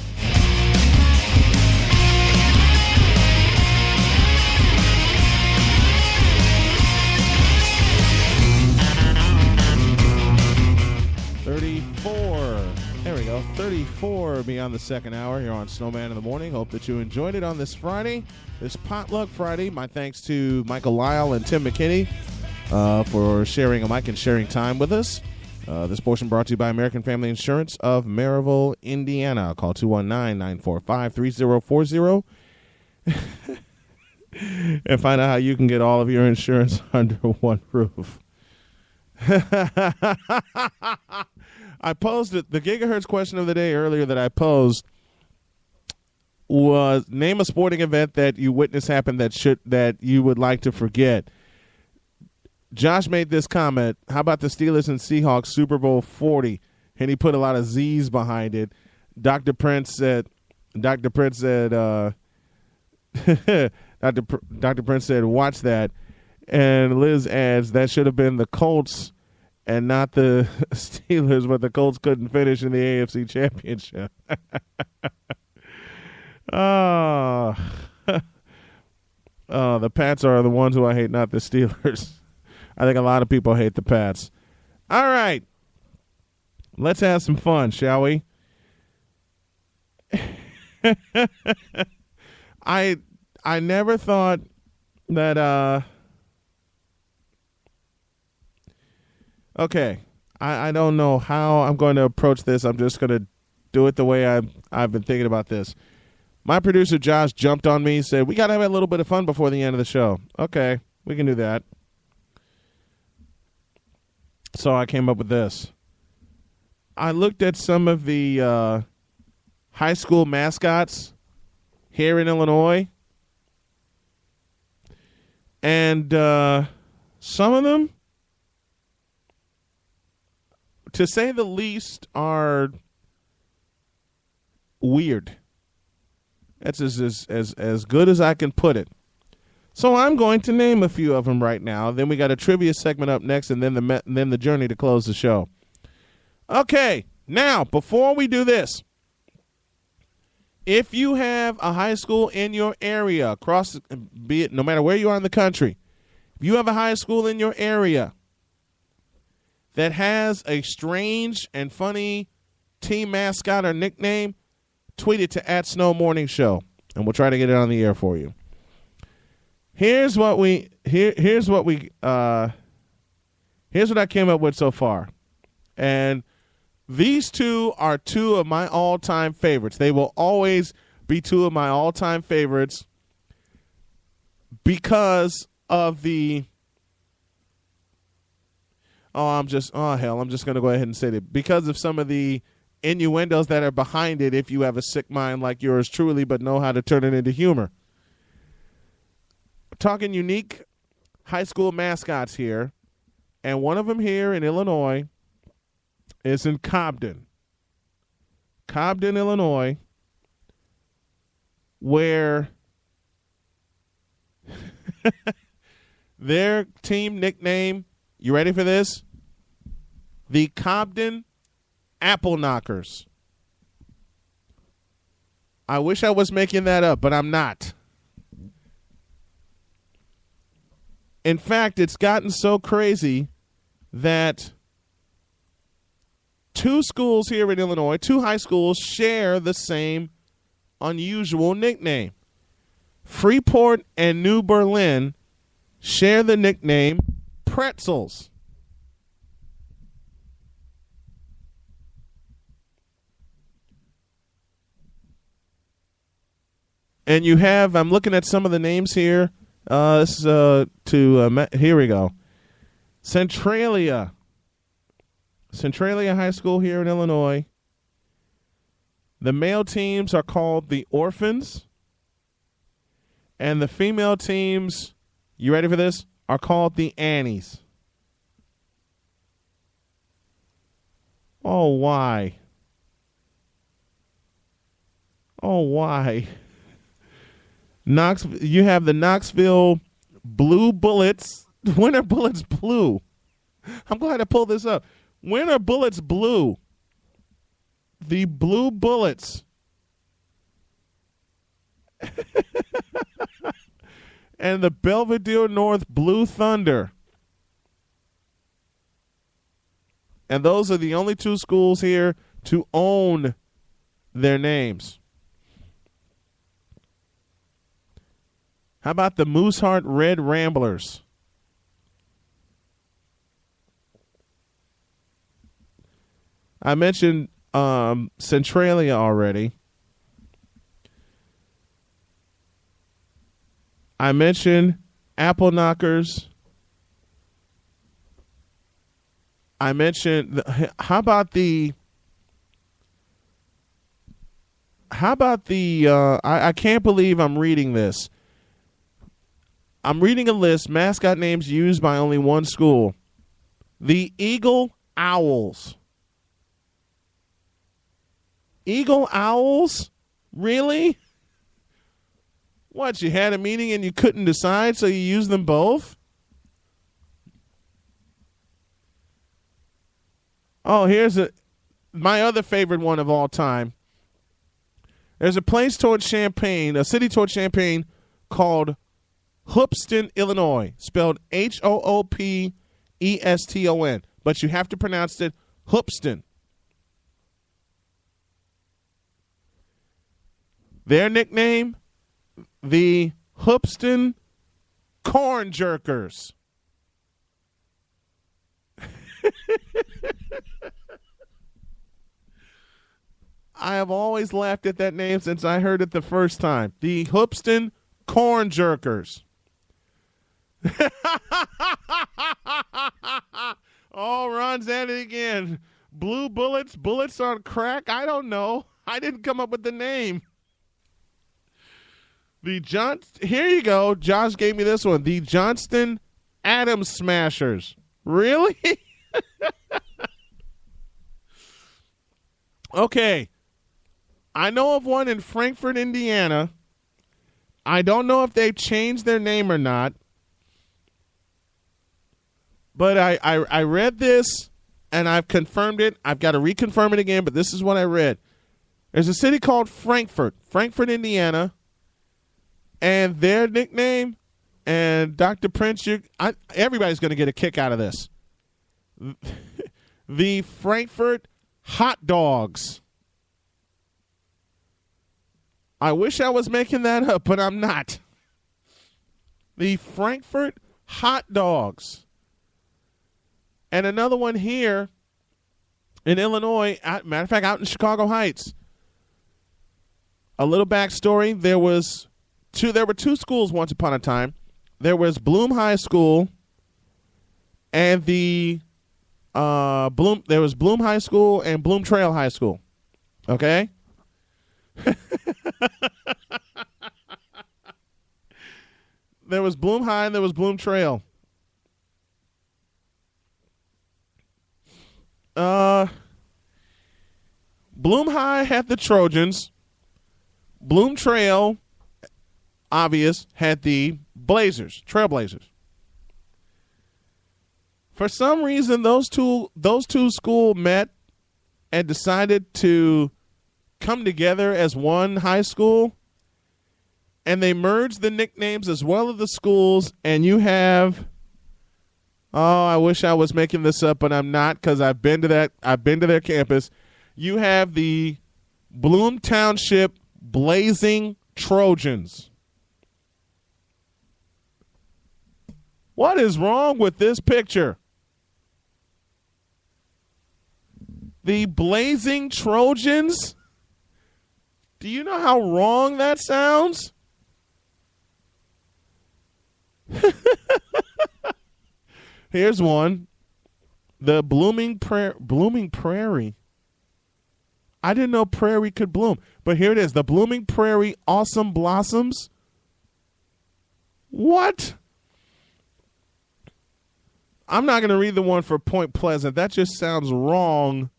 Speaker 8: There we go. 34 beyond the second hour here on Snowman in the Morning. Hope that you enjoyed it on this Friday, this Potluck Friday. My thanks to Michael Lyle and Tim McKinney for sharing a mic and sharing time with us. This portion brought to you by American Family Insurance of Maryville, Indiana. Call 219-945-3040 and find out how you can get all of your insurance under one roof. I posted the gigahertz question of the day earlier that I posed was name a sporting event that you witnessed happen that you would like to forget. Josh made this comment, how about the Steelers and Seahawks Super Bowl 40? And he put a lot of Z's behind it. Dr. Prince said Dr. Prince said, watch that. And Liz adds, that should have been the Colts and not the Steelers, but the Colts couldn't finish in the AFC Championship. The Pats are the ones who I hate, not the Steelers. I think a lot of people hate the Pats. All right. Let's have some fun, shall we? I never thought that okay. I don't know how I'm going to approach this. I'm just going to do it the way I've been thinking about this. My producer Josh jumped on me, said, we got to have a little bit of fun before the end of the show. Okay, we can do that. So I came up with this. I looked at some of the high school mascots here in Illinois, and some of them, to say the least, are weird. That's as good as I can put it. So I'm going to name a few of them right now. Then we got a trivia segment up next, and then the journey to close the show. Okay, now before we do this, if you have a high school in your area, be it no matter where you are in the country, if you have a high school in your area that has a strange and funny team mascot or nickname, tweet it to @SnowMorningShow, and we'll try to get it on the air for you. Here's what I came up with so far. And these two are two of my all-time favorites. They will always be two of my all-time favorites because of the I'm just going to go ahead and say it. Because of some of the innuendos that are behind it if you have a sick mind like yours truly but know how to turn it into humor. Talking unique high school mascots here, and one of them here in Illinois is in Cobden, Illinois, where their team nickname, you ready for this? The Cobden Apple Knockers. I wish I was making that up, but I'm not. In fact, it's gotten so crazy that two schools here in Illinois, two high schools, share the same unusual nickname. Freeport and New Berlin share the nickname Pretzels. And you have, I'm looking at some of the names here. Here we go. Centralia High School here in Illinois. The male teams are called the Orphans, and the female teams, you ready for this, are called the Annies. Oh, why? You have the Knoxville Blue Bullets. When are Bullets blue? I'm glad I pulled this up. When are Bullets blue? The Blue Bullets. And the Belvedere North Blue Thunder. And those are the only two schools here to own their names. How about the Mooseheart Red Ramblers? I mentioned Centralia already. I mentioned Apple Knockers. I mentioned, how about the, I can't believe I'm reading this. I'm reading a list, mascot names used by only one school. The Eagle Owls. Eagle Owls? Really? What, you had a meeting and you couldn't decide, so you used them both? Oh, here's my other favorite one of all time. There's a place towards Champaign, a city towards Champaign called Hoopeston, Illinois, spelled Hoopeston, but you have to pronounce it Hoopeston. Their nickname, the Hoopeston Corn Jerkers. I have always laughed at that name since I heard it the first time. The Hoopeston Corn Jerkers. Oh, Ron's at it again. Blue bullets, bullets on crack? I don't know. I didn't come up with the name. Here you go. Josh gave me this one. The Johnston Adams Smashers. Really? Okay. I know of one in Frankfort, Indiana. I don't know if they've changed their name or not. But I read this, and I've confirmed it. I've got to reconfirm it again, but this is what I read. There's a city called Frankfort, Indiana, and their nickname, and Dr. Prince, everybody's going to get a kick out of this. The Frankfort Hot Dogs. I wish I was making that up, but I'm not. The Frankfort Hot Dogs. And another one here in Illinois, matter of fact, out in Chicago Heights. A little backstory, there were two schools once upon a time. There was Bloom High School and there was Bloom High School and Bloom Trail High School. Okay? There was Bloom High and there was Bloom Trail. Bloom High had the Trojans. Bloom Trail, obvious, had the Blazers, Trailblazers. For some reason, those two schools met and decided to come together as one high school, and they merged the nicknames as well as the schools, and you have, I wish I was making this up, but I'm not, because I've been to their campus. You have the Bloom Township Blazing Trojans. What is wrong with this picture? The Blazing Trojans? Do you know how wrong that sounds? Here's one. The Blooming Prairie. I didn't know prairie could bloom. But here it is. The Blooming Prairie Awesome Blossoms. What? I'm not going to read the one for Point Pleasant. That just sounds wrong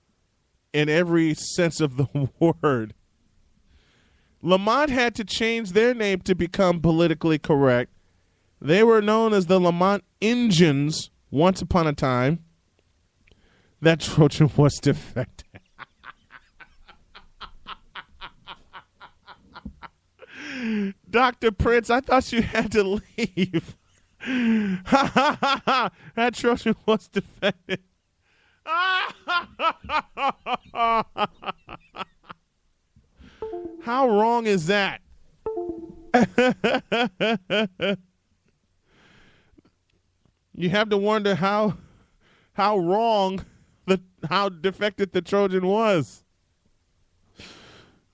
Speaker 8: in every sense of the word. Lamont had to change their name to become politically correct. They were known as the Lamont Indians once upon a time. That Trojan was defective. Dr. Prince, I thought you had to leave. That Trojan was defective. How wrong is that? You have to wonder how wrong how defected the Trojan was.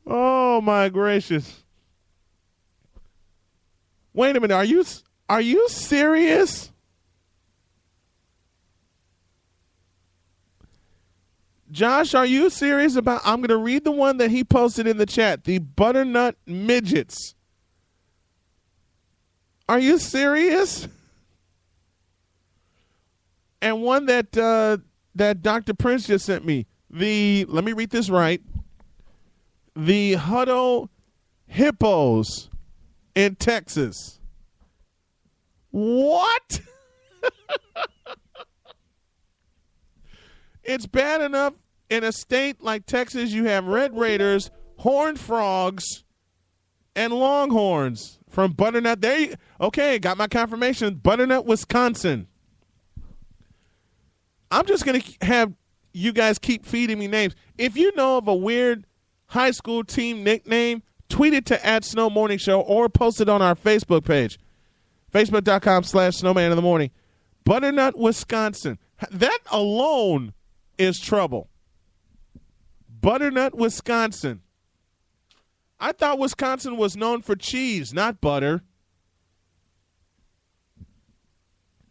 Speaker 8: Oh my gracious! Wait a minute, are you serious? Josh, are you serious about? I'm going to read the one that he posted in the chat. The butternut midgets. Are you serious? And one that that Dr. Prince just sent me. Let me read this right. The Huddle Hippos in Texas. What? It's bad enough in a state like Texas you have Red Raiders, Horned Frogs, and Longhorns from Butternut. Okay, got my confirmation. Butternut, Wisconsin. I'm just going to have you guys keep feeding me names. If you know of a weird high school team nickname, tweet it to @SnowMorningShow or post it on our Facebook page, facebook.com/snowmaninthemorning. Butternut, Wisconsin. That alone is trouble. Butternut, Wisconsin. I thought Wisconsin was known for cheese, not butter.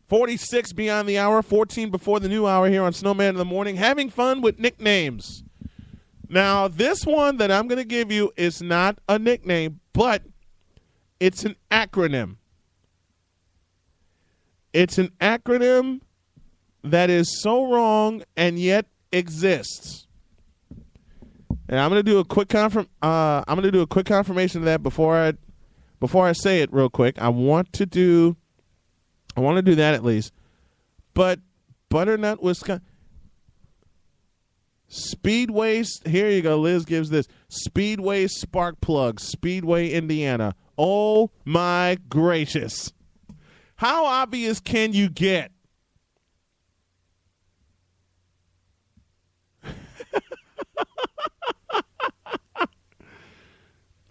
Speaker 8: 46 beyond the hour, 14 before the new hour here on Snowman in the Morning. Having fun with nicknames. Now, this one that I'm going to give you is not a nickname, but it's an acronym. It's an acronym that is so wrong and yet exists. And I'm going to do a quick confirmation of that before I say it real quick. I want to do that at least. But Butternut, Wisconsin. Speedway, here you go. Liz gives this. Speedway spark plug, Speedway, Indiana. Oh my gracious. How obvious can you get?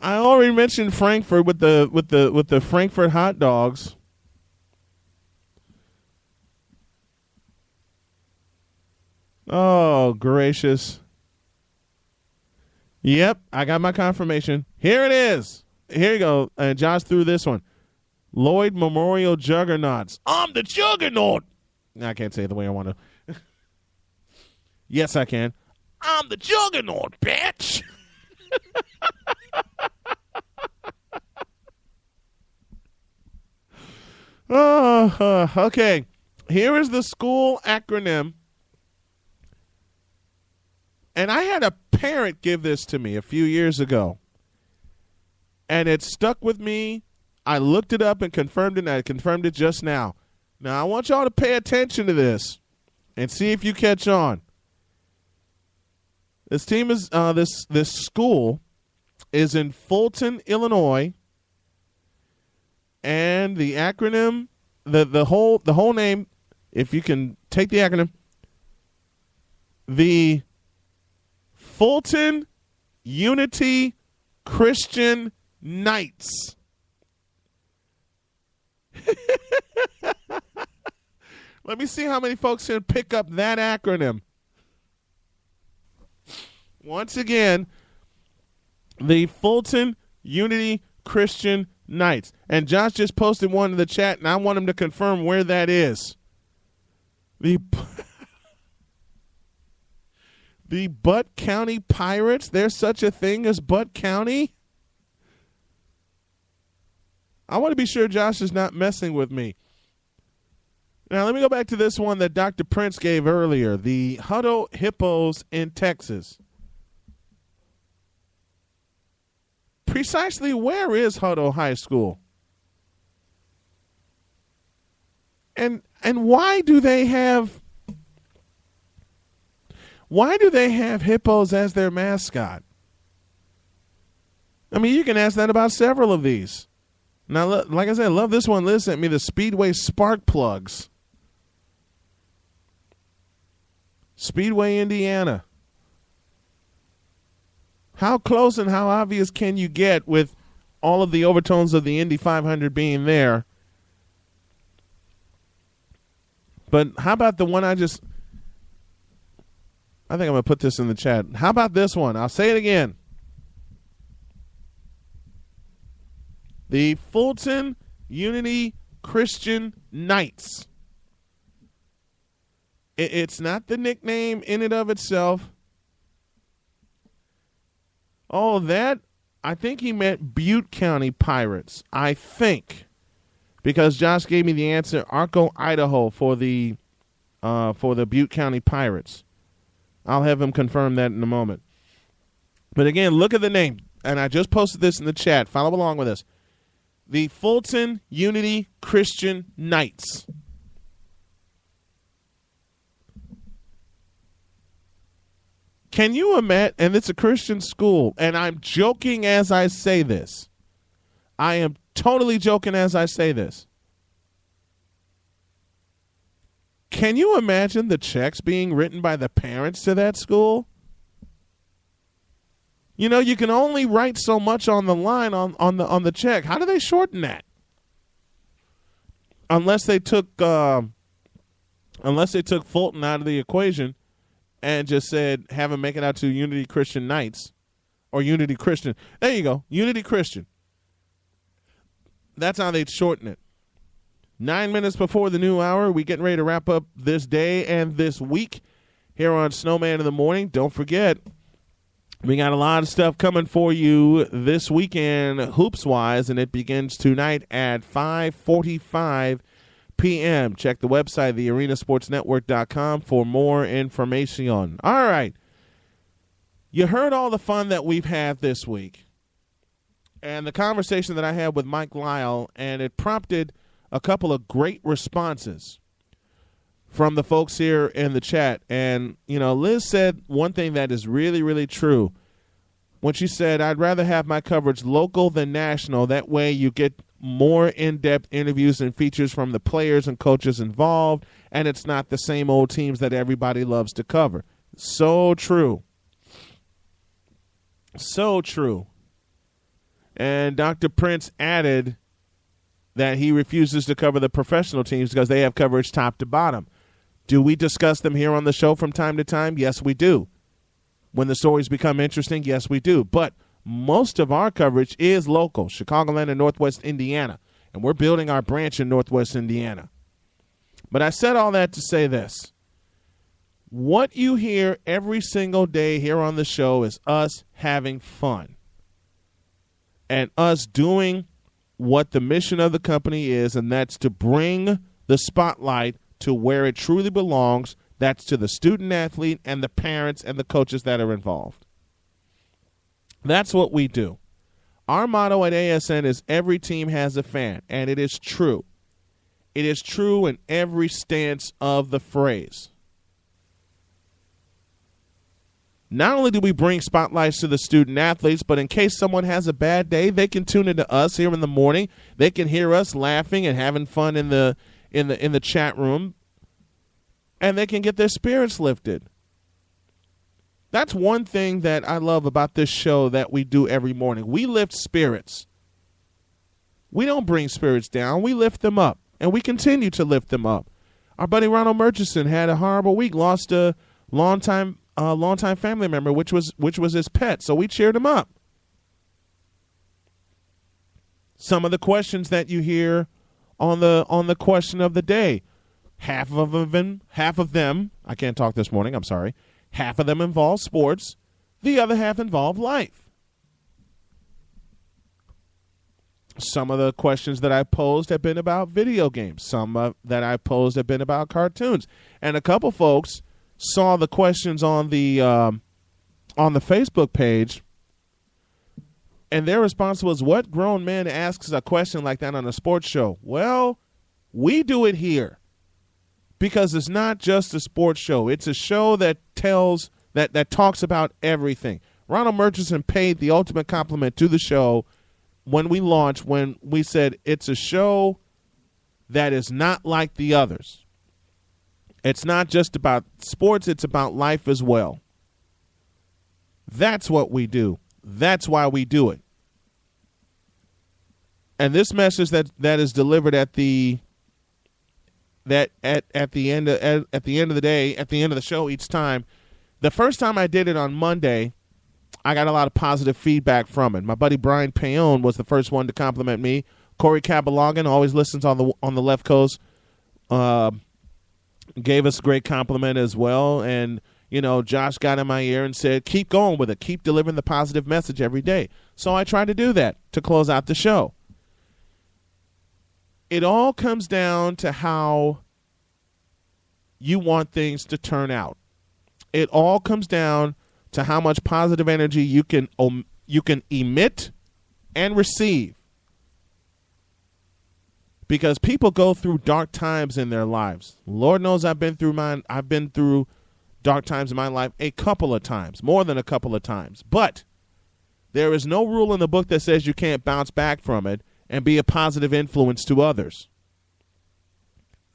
Speaker 8: I already mentioned Frankfurt with the Frankfurt hot dogs. Oh, gracious. Yep, I got my confirmation. Here it is. Here you go. And Josh threw this one. Lloyd Memorial Juggernauts. I'm the Juggernaut. I can't say it the way I want to. Yes, I can. I'm the Juggernaut, bitch. Okay. Here is the school acronym. And I had a parent give this to me a few years ago. And it stuck with me. I looked it up and confirmed it, and I confirmed it just now. Now, I want y'all to pay attention to this and see if you catch on. This team is this school is in Fulton, Illinois, and the acronym, the whole name, if you can take the acronym, the Fulton Unity Christian Knights. Let me see how many folks can pick up that acronym. Once again, the Fulton Unity Christian Knights. And Josh just posted one in the chat, and I want him to confirm where that is. The Butt County Pirates? There's such a thing as Butt County? I want to be sure Josh is not messing with me. Now, let me go back to this one that Dr. Prince gave earlier. The Huddle Hippos in Texas. Precisely where is Huddle High School? And why do they have hippos as their mascot? I mean, you can ask that about several of these. Now, like I said, I love this one. Liz sent me the Speedway spark plugs. Speedway, Indiana. How close and how obvious can you get with all of the overtones of the Indy 500 being there? But how about the one I just... I think I'm going to put this in the chat. How about this one? I'll say it again. The Fulton Unity Christian Knights. It's not the nickname in and of itself. Oh, that, I think he meant Butte County Pirates. I think. Because Josh gave me the answer, Arco, Idaho for the Butte County Pirates. I'll have him confirm that in a moment. But again, look at the name. And I just posted this in the chat. Follow along with us. The Fulton Unity Christian Knights. Can you imagine? And it's a Christian school. And I'm joking as I say this. I am totally joking as I say this. Can you imagine the checks being written by the parents to that school? You know, you can only write so much on the line on the check. How do they shorten that? Unless they took Fulton out of the equation and just said have them make it out to Unity Christian Knights or Unity Christian. There you go, Unity Christian. That's how they'd shorten it. 9 minutes before the new hour, we getting ready to wrap up this day and this week here on Snowman in the Morning. Don't forget, we got a lot of stuff coming for you this weekend, hoops-wise, and it begins tonight at 5:45 p.m. Check the website, thearenasportsnetwork.com, for more information. All right. You heard all the fun that we've had this week and the conversation that I had with Mike Lyle, and it prompted a couple of great responses from the folks here in the chat. And, you know, Liz said one thing that is really, really true when she said, I'd rather have my coverage local than national. That way you get more in-depth interviews and features from the players and coaches involved, and it's not the same old teams that everybody loves to cover. So true. So true. And Dr. Prince added that he refuses to cover the professional teams because they have coverage top to bottom. Do we discuss them here on the show from time to time? Yes, we do. When the stories become interesting, yes, we do. But most of our coverage is local, Chicagoland and Northwest Indiana, and we're building our branch in Northwest Indiana. But I said all that to say this. What you hear every single day here on the show is us having fun and us doing what the mission of the company is, and that's to bring the spotlight to where it truly belongs. That's to the student-athlete and the parents and the coaches that are involved. That's what we do. Our motto at ASN is every team has a fan, and it is true. It is true in every stance of the phrase. Not only do we bring spotlights to the student-athletes, but in case someone has a bad day, they can tune into us here in the morning. They can hear us laughing and having fun in the chat room, and they can get their spirits lifted. That's one thing that I love about this show that we do every morning. We lift spirits. We don't bring spirits down. We lift them up, and we continue to lift them up. Our buddy Ronald Murchison had a horrible week, lost a longtime family member, which was his pet. So we cheered him up. Some of the questions that you hear on the question of the day, half of them, I can't talk this morning, I'm sorry. Half of them involve sports, the other half involve life. Some of the questions that I posed have been about video games. Some that I posed have been about cartoons. And a couple folks saw the questions on the Facebook page, and their response was, what grown man asks a question like that on a sports show? Well, we do it here because it's not just a sports show. It's a show that tells that talks about everything. Ronald Murchison paid the ultimate compliment to the show when we launched, when we said it's a show that is not like the others. It's not just about sports, it's about life as well. That's what we do. That's why we do it. And this message that is delivered at the end of the day, at the end of the show each time, The first time I did it on Monday, I got a lot of positive feedback from it. My buddy Brian Payon was the first one to compliment me. Corey Cabalogan always listens on the left coast. Gave us a great compliment as well. And, you know, Josh got in my ear and said, keep going with it. Keep delivering the positive message every day. So I tried to do that to close out the show. It all comes down to how you want things to turn out. It all comes down to how much positive energy you can emit and receive. Because people go through dark times in their lives. Lord knows I've been through mine. I've been through dark times in my life a couple of times, more than a couple of times. But there is no rule in the book that says you can't bounce back from it and be a positive influence to others.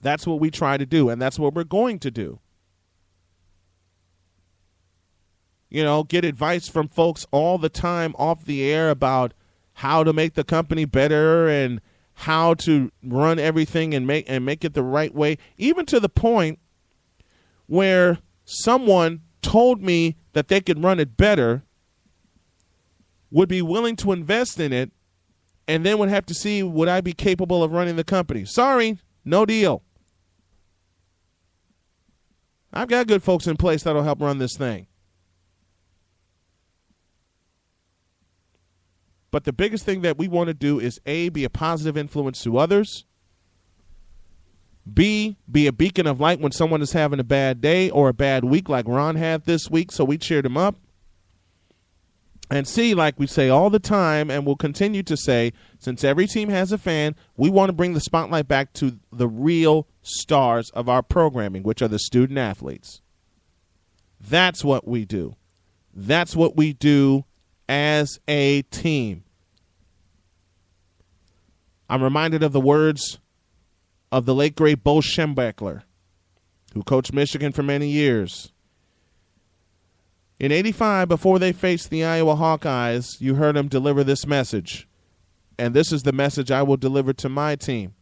Speaker 8: That's what we try to do, and that's what we're going to do. You know, get advice from folks all the time off the air about how to make the company better and how to run everything and make it the right way, even to the point where someone told me that they could run it better, would be willing to invest in it, and then would have to see would I be capable of running the company. Sorry, no deal. I've got good folks in place that'll help run this thing. But the biggest thing that we want to do is A, be a positive influence to others. B, be a beacon of light when someone is having a bad day or a bad week like Ron had this week, so we cheered him up. And C, like we say all the time and will continue to say, since every team has a fan, we want to bring the spotlight back to the real stars of our programming, which are the student athletes. That's what we do. That's what we do as a team. I'm reminded of the words of the late, great Bo Schembechler, who coached Michigan for many years. In '85, before they faced the Iowa Hawkeyes, you heard him deliver this message. And this is the message I will deliver to my team.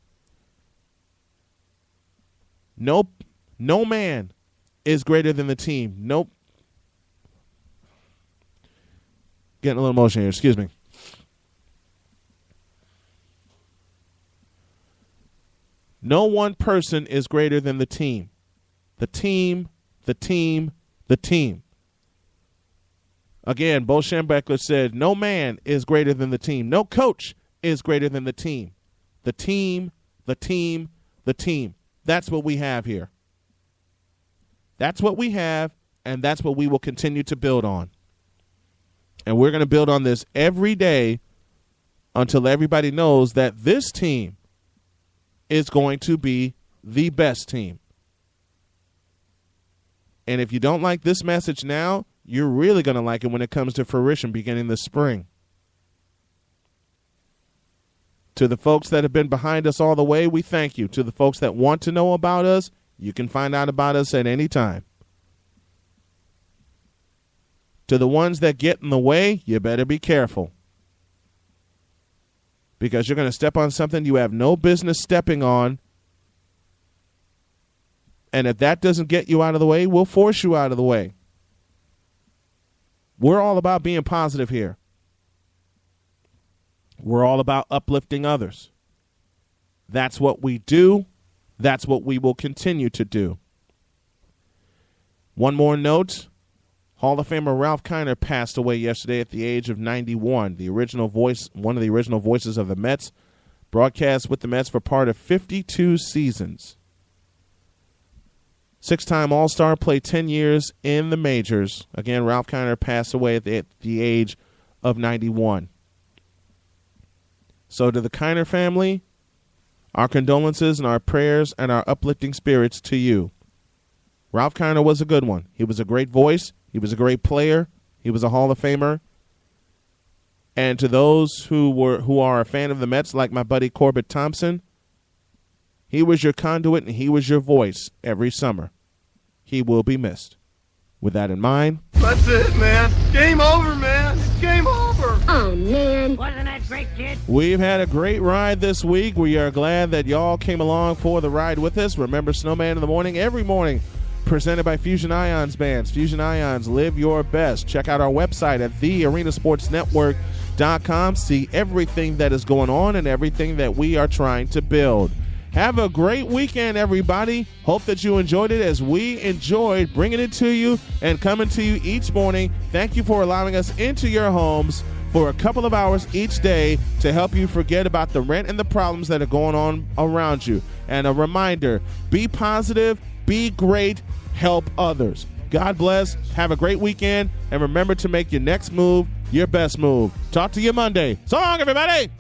Speaker 8: No man is greater than the team. Nope. Getting a little emotional here. Excuse me. No one person is greater than the team. The team, the team, the team. Again, Bo Schembechler said, no man is greater than the team. No coach is greater than the team. The team, the team, the team. That's what we have here. That's what we have, and that's what we will continue to build on. And we're going to build on this every day until everybody knows that this team is going to be the best team. And if you don't like this message now, you're really going to like it when it comes to fruition beginning this spring. To the folks that have been behind us all the way, we thank you. To the folks that want to know about us, you can find out about us at any time. To the ones that get in the way, you better be careful. Because you're going to step on something you have no business stepping on. And if that doesn't get you out of the way, we'll force you out of the way. We're all about being positive here. We're all about uplifting others. That's what we do. That's what we will continue to do. One more note. Hall of Famer Ralph Kiner passed away yesterday at the age of 91. The original voice, one of the original voices of the Mets, broadcast with the Mets for part of 52 seasons. Six-time All-Star, played 10 years in the majors. Again, Ralph Kiner passed away at the age of 91. So to the Kiner family, our condolences and our prayers and our uplifting spirits to you. Ralph Kiner was a good one. He was a great voice. He was a great player. He was a Hall of Famer. And to those who are a fan of the Mets, like my buddy Corbett Thompson, he was your conduit and he was your voice every summer. He will be missed. With that in mind,
Speaker 6: That's it, man. Game over, man. It's game over.
Speaker 7: Oh, man. Wasn't that great, kid?
Speaker 8: we've had a great ride this week. We are glad that y'all came along for the ride with us. Remember, Snowman in the Morning every morning presented by Fusion Ions Bands. Fusion Ions, live your best. Check out our website at thearenasportsnetwork.com. See everything that is going on and everything that we are trying to build. Have a great weekend, everybody. Hope that you enjoyed it as we enjoyed bringing it to you and coming to you each morning. Thank you for allowing us into your homes for a couple of hours each day to help you forget about the rent and the problems that are going on around you. And a reminder, be positive, be great, help others. God bless. Have a great weekend. And remember to make your next move your best move. Talk to you Monday. So long, everybody.